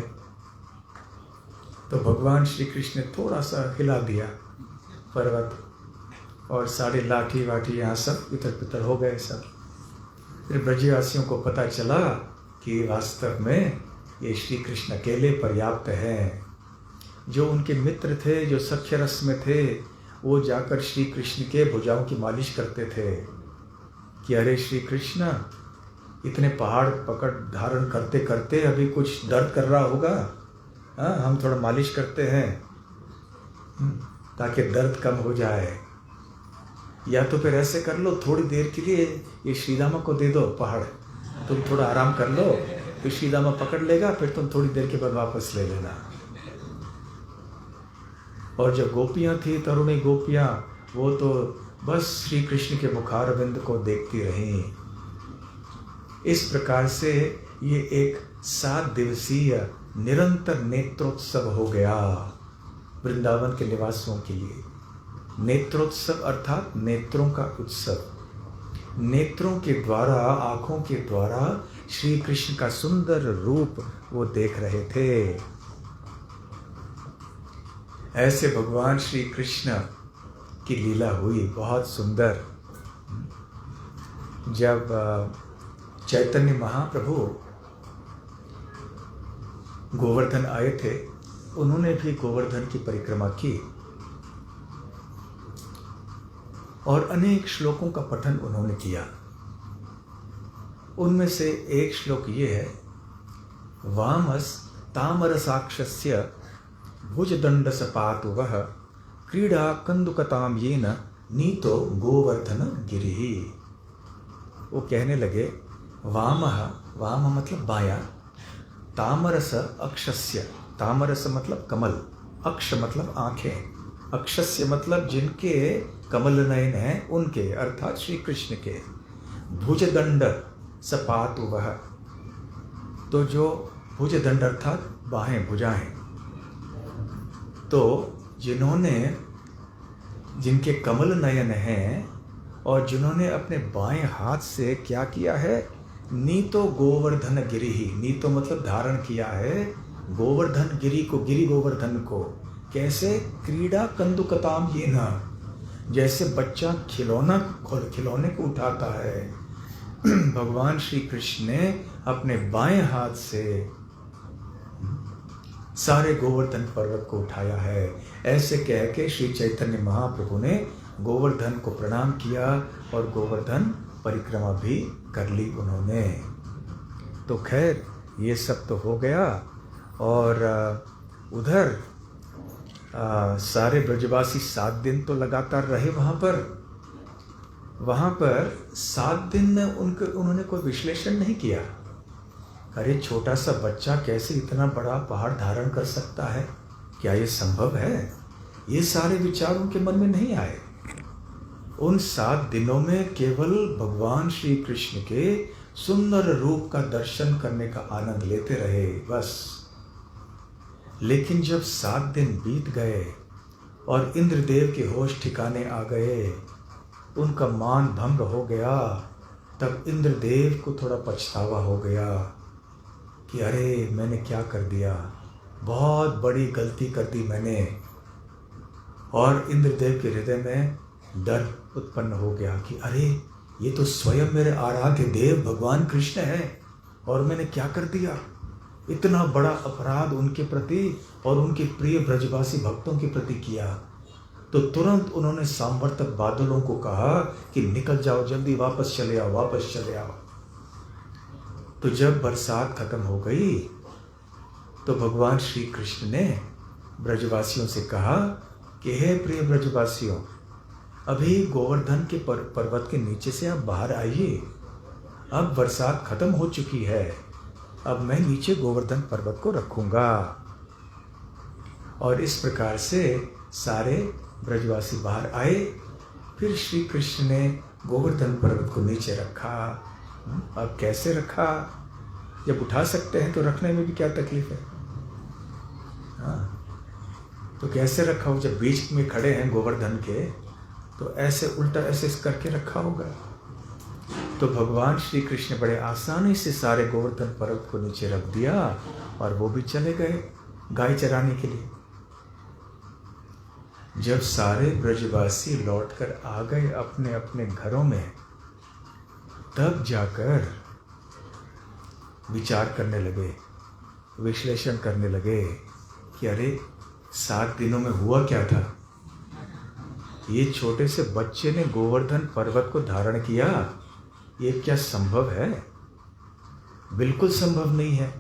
तो भगवान श्री कृष्ण ने थोड़ा सा हिला दिया पर्वत और सारे लाठी वाठी यहाँ सब इतर पितर हो गए सब। फिर ब्रजवासियों को पता चला कि वास्तव में ये श्री कृष्ण अकेले पर्याप्त हैं। जो उनके मित्र थे, जो सख्य रस में थे, वो जाकर श्री कृष्ण के भुजाओं की मालिश करते थे कि अरे श्री कृष्ण इतने पहाड़ पकड़ धारण करते करते अभी कुछ दर्द कर रहा होगा, हाँ हम थोड़ा मालिश करते हैं ताकि दर्द कम हो जाए। या तो फिर ऐसे कर लो, थोड़ी देर के लिए ये श्रीदामा को दे दो पहाड़, तुम थोड़ा आराम कर लो, फिर श्रीदामा पकड़ लेगा, फिर तुम थोड़ी देर के बाद वापस ले लेना। और जो गोपियाँ थी, तरुणी गोपियाँ, वो तो बस श्री कृष्ण के मुखारविंद को देखती रहीं। इस प्रकार से ये एक 7 दिवसीय निरंतर नेत्रोत्सव हो गया वृंदावन के निवासियों के लिए। नेत्रोत्सव अर्थात नेत्रों का उत्सव। नेत्रों के द्वारा, आँखों के द्वारा श्री कृष्ण का सुंदर रूप वो देख रहे थे। ऐसे भगवान श्री कृष्ण की लीला हुई बहुत सुंदर। जब चैतन्य महाप्रभु गोवर्धन आए थे, उन्होंने भी गोवर्धन की परिक्रमा की और अनेक श्लोकों का पठन उन्होंने किया। उनमें से एक श्लोक ये है, वामस तामरसाक्षस्य भुजदंड सपातु वह क्रीड़ा कंदुकताम येन नीतो गोवर्धन गिरिहि। वो कहने लगे, वामः, वाम मतलब बाया, तामरस अक्षस्य, तामरस मतलब कमल, अक्ष मतलब आंखें, अक्षस्य मतलब जिनके कमल नयन हैं उनके, अर्थात श्री कृष्ण के। भुजदंड सपातु वह, तो जो भुजदंड अर्थात बाहें, भुजाएं, तो जिनके कमल नयन हैं और जिन्होंने अपने बाएं हाथ से क्या किया है, नीतो गोवर्धन गिरि ही, नीतो मतलब धारण किया है गोवर्धन गिरि को, गिरि गोवर्धन को। कैसे? क्रीड़ा कंदुकताम ये ना, जैसे बच्चा खिलौने को उठाता है, भगवान श्री कृष्ण ने अपने बाएं हाथ से सारे गोवर्धन पर्वत को उठाया है। ऐसे कह के श्री चैतन्य महाप्रभु ने गोवर्धन को प्रणाम किया और गोवर्धन परिक्रमा भी कर ली उन्होंने। तो खैर ये सब तो हो गया। और उधर सारे ब्रजवासी 7 दिन तो लगातार रहे वहाँ पर 7 दिन में उन्होंने कोई विश्लेषण नहीं किया। अरे छोटा सा बच्चा कैसे इतना बड़ा पहाड़ धारण कर सकता है, क्या ये संभव है? ये सारे विचार उनके मन में नहीं आए। उन 7 दिनों में केवल भगवान श्री कृष्ण के सुंदर रूप का दर्शन करने का आनंद लेते रहे बस। लेकिन जब 7 दिन बीत गए और इंद्रदेव के होश ठिकाने आ गए, उनका मान भंग हो गया, तब इंद्रदेव को थोड़ा पछतावा हो गया कि अरे मैंने क्या कर दिया, बहुत बड़ी गलती कर दी मैंने। और इंद्रदेव के हृदय में डर उत्पन्न हो गया कि अरे ये तो स्वयं मेरे आराध्य देव भगवान कृष्ण हैं और मैंने क्या कर दिया, इतना बड़ा अपराध उनके प्रति और उनके प्रिय ब्रजवासी भक्तों के प्रति किया। तो तुरंत उन्होंने सांवर्तक बादलों को कहा कि निकल जाओ, जल्दी वापस चले आओ, वापस चले आओ। तो जब बरसात खत्म हो गई तो भगवान श्री कृष्ण ने ब्रजवासियों से कहा कि हे प्रिय ब्रजवासियों, अभी गोवर्धन के पर्वत के नीचे से आप बाहर आइए, अब बरसात खत्म हो चुकी है, अब मैं नीचे गोवर्धन पर्वत को रखूंगा। और इस प्रकार से सारे ब्रजवासी बाहर आए। फिर श्री कृष्ण ने गोवर्धन पर्वत को नीचे रखा। अब कैसे रखा? जब उठा सकते हैं तो रखने में भी क्या तकलीफ है? तो कैसे रखा हो? जब बीच में खड़े हैं गोवर्धन के, तो ऐसे उल्टा ऐसे करके रखा होगा। तो भगवान श्री कृष्ण बड़े आसानी से सारे गोवर्धन पर्वत को नीचे रख दिया और वो भी चले गए गाय चराने के लिए। जब सारे ब्रजवासी लौटकर आ गए अपने अपने घरों में, तब जाकर विचार करने लगे, विश्लेषण करने लगे कि अरे 7 दिनों में हुआ क्या था? ये छोटे से बच्चे ने गोवर्धन पर्वत को धारण किया, ये क्या संभव है? बिल्कुल संभव नहीं है।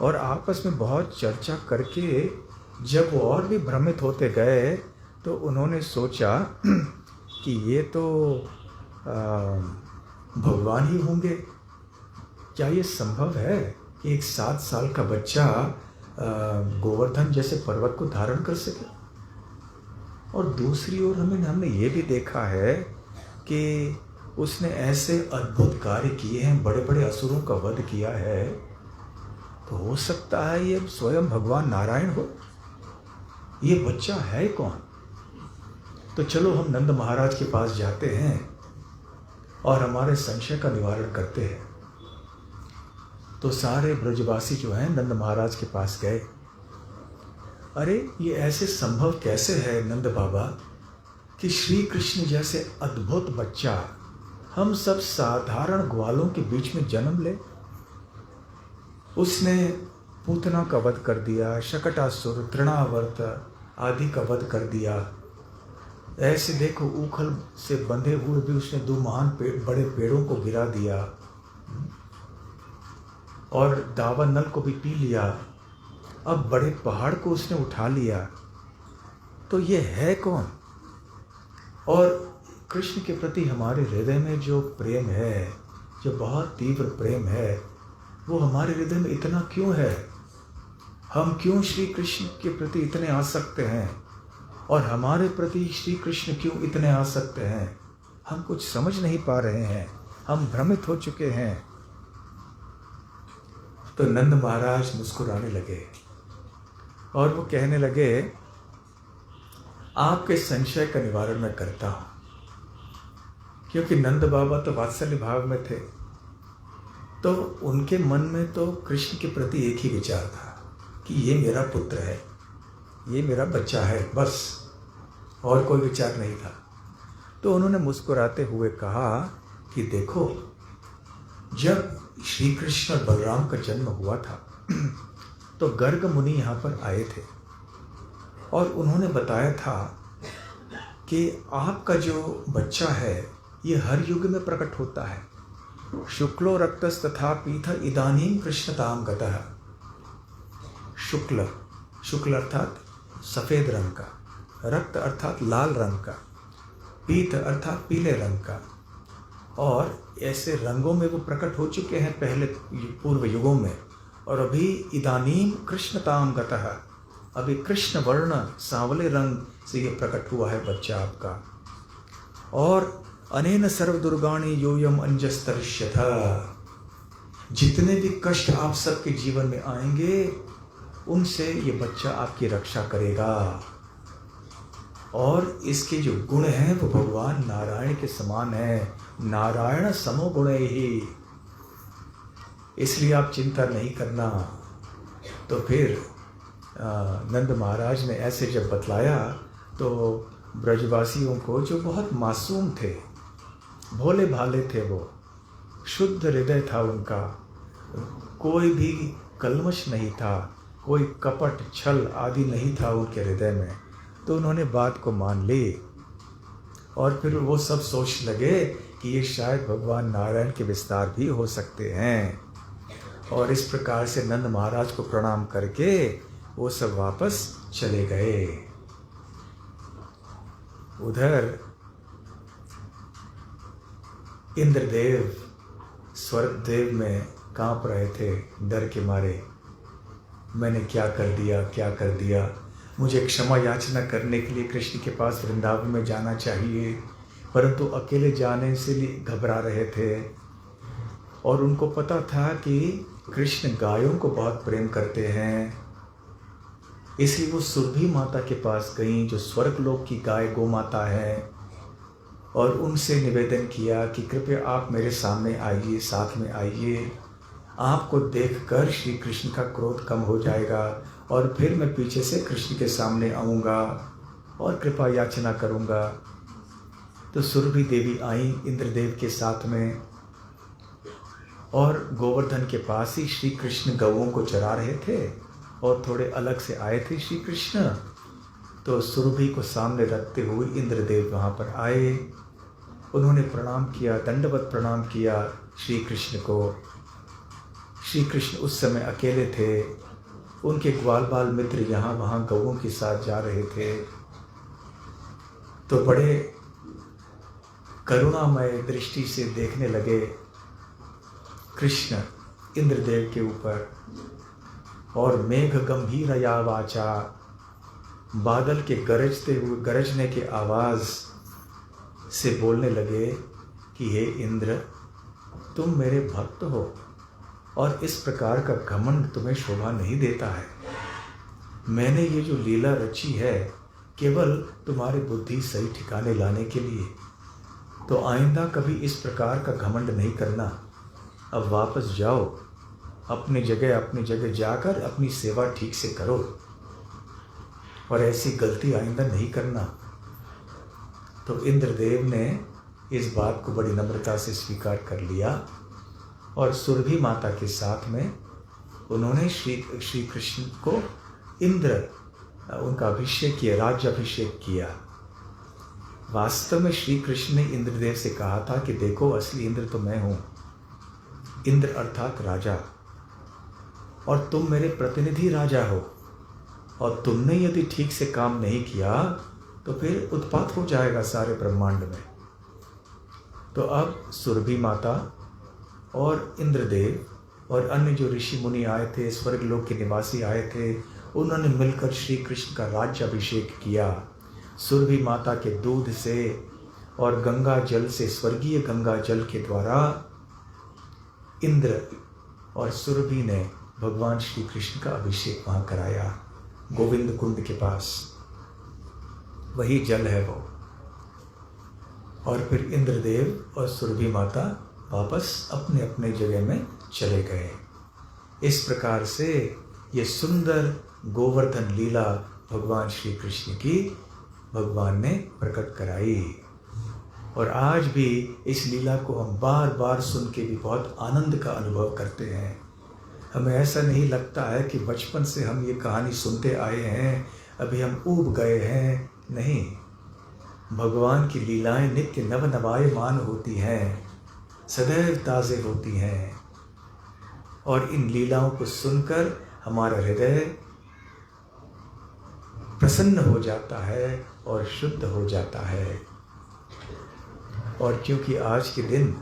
और आपस में बहुत चर्चा करके जब वो और भी भ्रमित होते गए, तो उन्होंने सोचा कि ये तो भगवान ही होंगे। क्या ये संभव है कि एक 7 साल का बच्चा गोवर्धन जैसे पर्वत को धारण कर सके? और दूसरी ओर हमने ये भी देखा है कि उसने ऐसे अद्भुत कार्य किए हैं, बड़े बड़े असुरों का वध किया है। तो हो सकता है ये स्वयं भगवान नारायण हो। ये बच्चा है कौन? तो चलो हम नंद महाराज के पास जाते हैं और हमारे संशय का निवारण करते हैं। तो सारे ब्रजवासी जो हैं नंद महाराज के पास गए। अरे ये ऐसे संभव कैसे है नंद बाबा कि श्री कृष्ण जैसे अद्भुत बच्चा हम सब साधारण ग्वालों के बीच में जन्म ले? उसने पूतना का वध कर दिया, शकटासुर, तृणावर्त आदि का वध कर दिया। ऐसे देखो ऊखल से बंधे हुए भी उसने 2 महान बड़े पेड़ों को गिरा दिया और दावानल को भी पी लिया। अब बड़े पहाड़ को उसने उठा लिया। तो ये है कौन? और कृष्ण के प्रति हमारे हृदय में जो प्रेम है, जो बहुत तीव्र प्रेम है, वो हमारे हृदय में इतना क्यों है? हम क्यों श्री कृष्ण के प्रति इतने आसक्त हैं? और हमारे प्रति श्री कृष्ण क्यों इतने आसक्त हैं? हम कुछ समझ नहीं पा रहे हैं। हम भ्रमित हो चुके हैं। तो नंद महाराज मुस्कुराने लगे और वो कहने लगे, आपके संशय का निवारण मैं करता हूँ। क्योंकि नंद बाबा तो वात्सल्य भाव में थे, तो उनके मन में तो कृष्ण के प्रति एक ही विचार था कि ये मेरा पुत्र है, ये मेरा बच्चा है, बस, और कोई विचार नहीं था। तो उन्होंने मुस्कुराते हुए कहा कि देखो, जब श्री कृष्ण और बलराम का जन्म हुआ था तो गर्ग मुनि यहाँ पर आए थे और उन्होंने बताया था कि आपका जो बच्चा है ये हर युग में प्रकट होता है। शुक्लो रक्तस तथा पीथ इदानीं कृष्णताम गतः। शुक्ल अर्थात सफ़ेद रंग का, रक्त अर्थात लाल रंग का, पीत अर्थात पीले रंग का, और ऐसे रंगों में वो प्रकट हो चुके हैं पहले पूर्व युगों में। और अभी इदानीम कृष्णताम गतः, अभी कृष्ण वर्ण सांवले रंग से ये प्रकट हुआ है बच्चा आपका। और अनेन सर्व दुर्गाणि योयम अंजस्तरिष्यथा, जितने भी कष्ट आप सबके जीवन में आएंगे उनसे ये बच्चा आपकी रक्षा करेगा। और इसके जो गुण हैं वो भगवान नारायण के समान है। नारायण समो गुणे ही, इसलिए आप चिंता नहीं करना। तो फिर नंद महाराज ने ऐसे जब बतलाया तो ब्रजवासियों को, जो बहुत मासूम थे, भोले भाले थे, वो शुद्ध हृदय था उनका, कोई भी कल्मश नहीं था, कोई कपट छल आदि नहीं था उनके हृदय में। तो उन्होंने बात को मान ली और फिर वो सब सोचने लगे कि ये शायद भगवान नारायण के विस्तार भी हो सकते हैं। और इस प्रकार से नंद महाराज को प्रणाम करके वो सब वापस चले गए। उधर इंद्रदेव स्वर्गदेव में कांप रहे थे डर के मारे। मैंने क्या कर दिया। मुझे क्षमा याचना करने के लिए कृष्ण के पास वृंदावन में जाना चाहिए, परंतु अकेले जाने से घबरा रहे थे। और उनको पता था कि कृष्ण गायों को बहुत प्रेम करते हैं, इसलिए वो सुरभि माता के पास गई, जो स्वर्गलोक की गाय गौ माता है, और उनसे निवेदन किया कि कृपया आप मेरे सामने आइए, साथ में आइए। आपको देखकर श्री कृष्ण का क्रोध कम हो जाएगा और फिर मैं पीछे से कृष्ण के सामने आऊँगा और कृपा याचना करूँगा। तो सुरभि देवी आई इंद्रदेव के साथ में, और गोवर्धन के पास ही श्री कृष्ण गौओं को चरा रहे थे और थोड़े अलग से आए थे श्री कृष्ण। तो सुरभि को सामने रखते हुए इंद्रदेव वहाँ पर आए। उन्होंने प्रणाम किया, दंडवत प्रणाम किया श्री कृष्ण को। श्री कृष्ण उस समय अकेले थे, उनके ग्वाल बाल मित्र यहाँ वहाँ गौओं के साथ जा रहे थे। तो बड़े करुणामय दृष्टि से देखने लगे कृष्ण इंद्रदेव के ऊपर, और मेघ गंभीरया वाचा, बादल के गरजने के आवाज़ से बोलने लगे कि हे इंद्र, तुम मेरे भक्त हो और इस प्रकार का घमंड तुम्हें शोभा नहीं देता है। मैंने ये जो लीला रची है केवल तुम्हारी बुद्धि सही ठिकाने लाने के लिए, तो आइंदा कभी इस प्रकार का घमंड नहीं करना। अब वापस जाओ, अपनी जगह जाकर अपनी सेवा ठीक से करो और ऐसी गलती आइंदा नहीं करना। तो इंद्रदेव ने इस बात को बड़ी नम्रता से स्वीकार कर लिया और सुरभि माता के साथ में उन्होंने श्री कृष्ण को उनका अभिषेक किया, राज्य अभिषेक किया। वास्तव में श्री कृष्ण ने इंद्रदेव से कहा था कि देखो, असली इंद्र तो मैं हूँ, इंद्र अर्थात राजा, और तुम मेरे प्रतिनिधि राजा हो, और तुमने यदि ठीक से काम नहीं किया तो फिर उत्पात हो जाएगा सारे ब्रह्मांड में। तो अब सुरभि माता और इंद्रदेव और अन्य जो ऋषि मुनि आए थे, स्वर्गलोक के निवासी आए थे, उन्होंने मिलकर श्री कृष्ण का राज्य अभिषेक किया। सुरभि माता के दूध से और गंगा जल से, स्वर्गीय गंगा जल के द्वारा इंद्र और सुरभि ने भगवान श्री कृष्ण का अभिषेक वहाँ कराया, गोविंद कुंड के पास, वही जल है वो। और फिर इंद्रदेव और सुरभि माता वापस अपने अपने जगह में चले गए। इस प्रकार से ये सुंदर गोवर्धन लीला भगवान श्री कृष्ण की भगवान ने प्रकट कराई। और आज भी इस लीला को हम बार बार सुन के भी बहुत आनंद का अनुभव करते हैं। हमें ऐसा नहीं लगता है कि बचपन से हम ये कहानी सुनते आए हैं, अभी हम ऊब गए हैं। नहीं, भगवान की लीलाएं नित्य नवनवायमान होती हैं, सदैव ताज़े होती हैं, और इन लीलाओं को सुनकर हमारा हृदय प्रसन्न हो जाता है और शुद्ध हो जाता है। और क्योंकि आज के दिन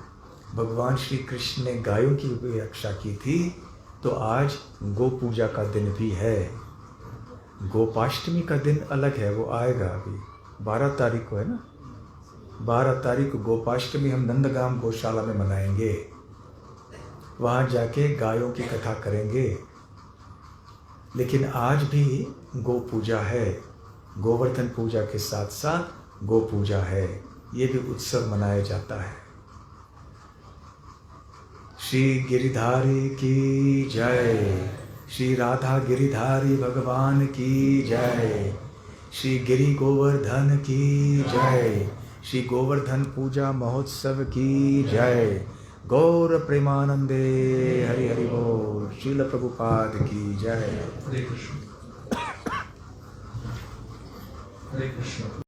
भगवान श्री कृष्ण ने गायों की भी रक्षा की थी, तो आज गो पूजा का दिन भी है। गोपाष्टमी का दिन अलग है, वो आएगा अभी 12 तारीख को है ना। 12 तारीख को गोपाष्टमी हम नंदगाम गौशाला में मनाएंगे। वहाँ जाके गायों की कथा करेंगे। लेकिन आज भी गो पूजा है, गोवर्धन पूजा के साथ साथ गो पूजा है, ये भी उत्सव मनाया जाता है। श्री गिरिधारी की जय, श्री राधा गिरिधारी भगवान की जय, श्री गिरि गोवर्धन की जय, श्री गोवर्धन पूजा महोत्सव की जय। गौर प्रेमानंदे हरि हरि बोल। श्रील प्रभुपाद की जय। हरे कृष्ण। हरे कृष्ण।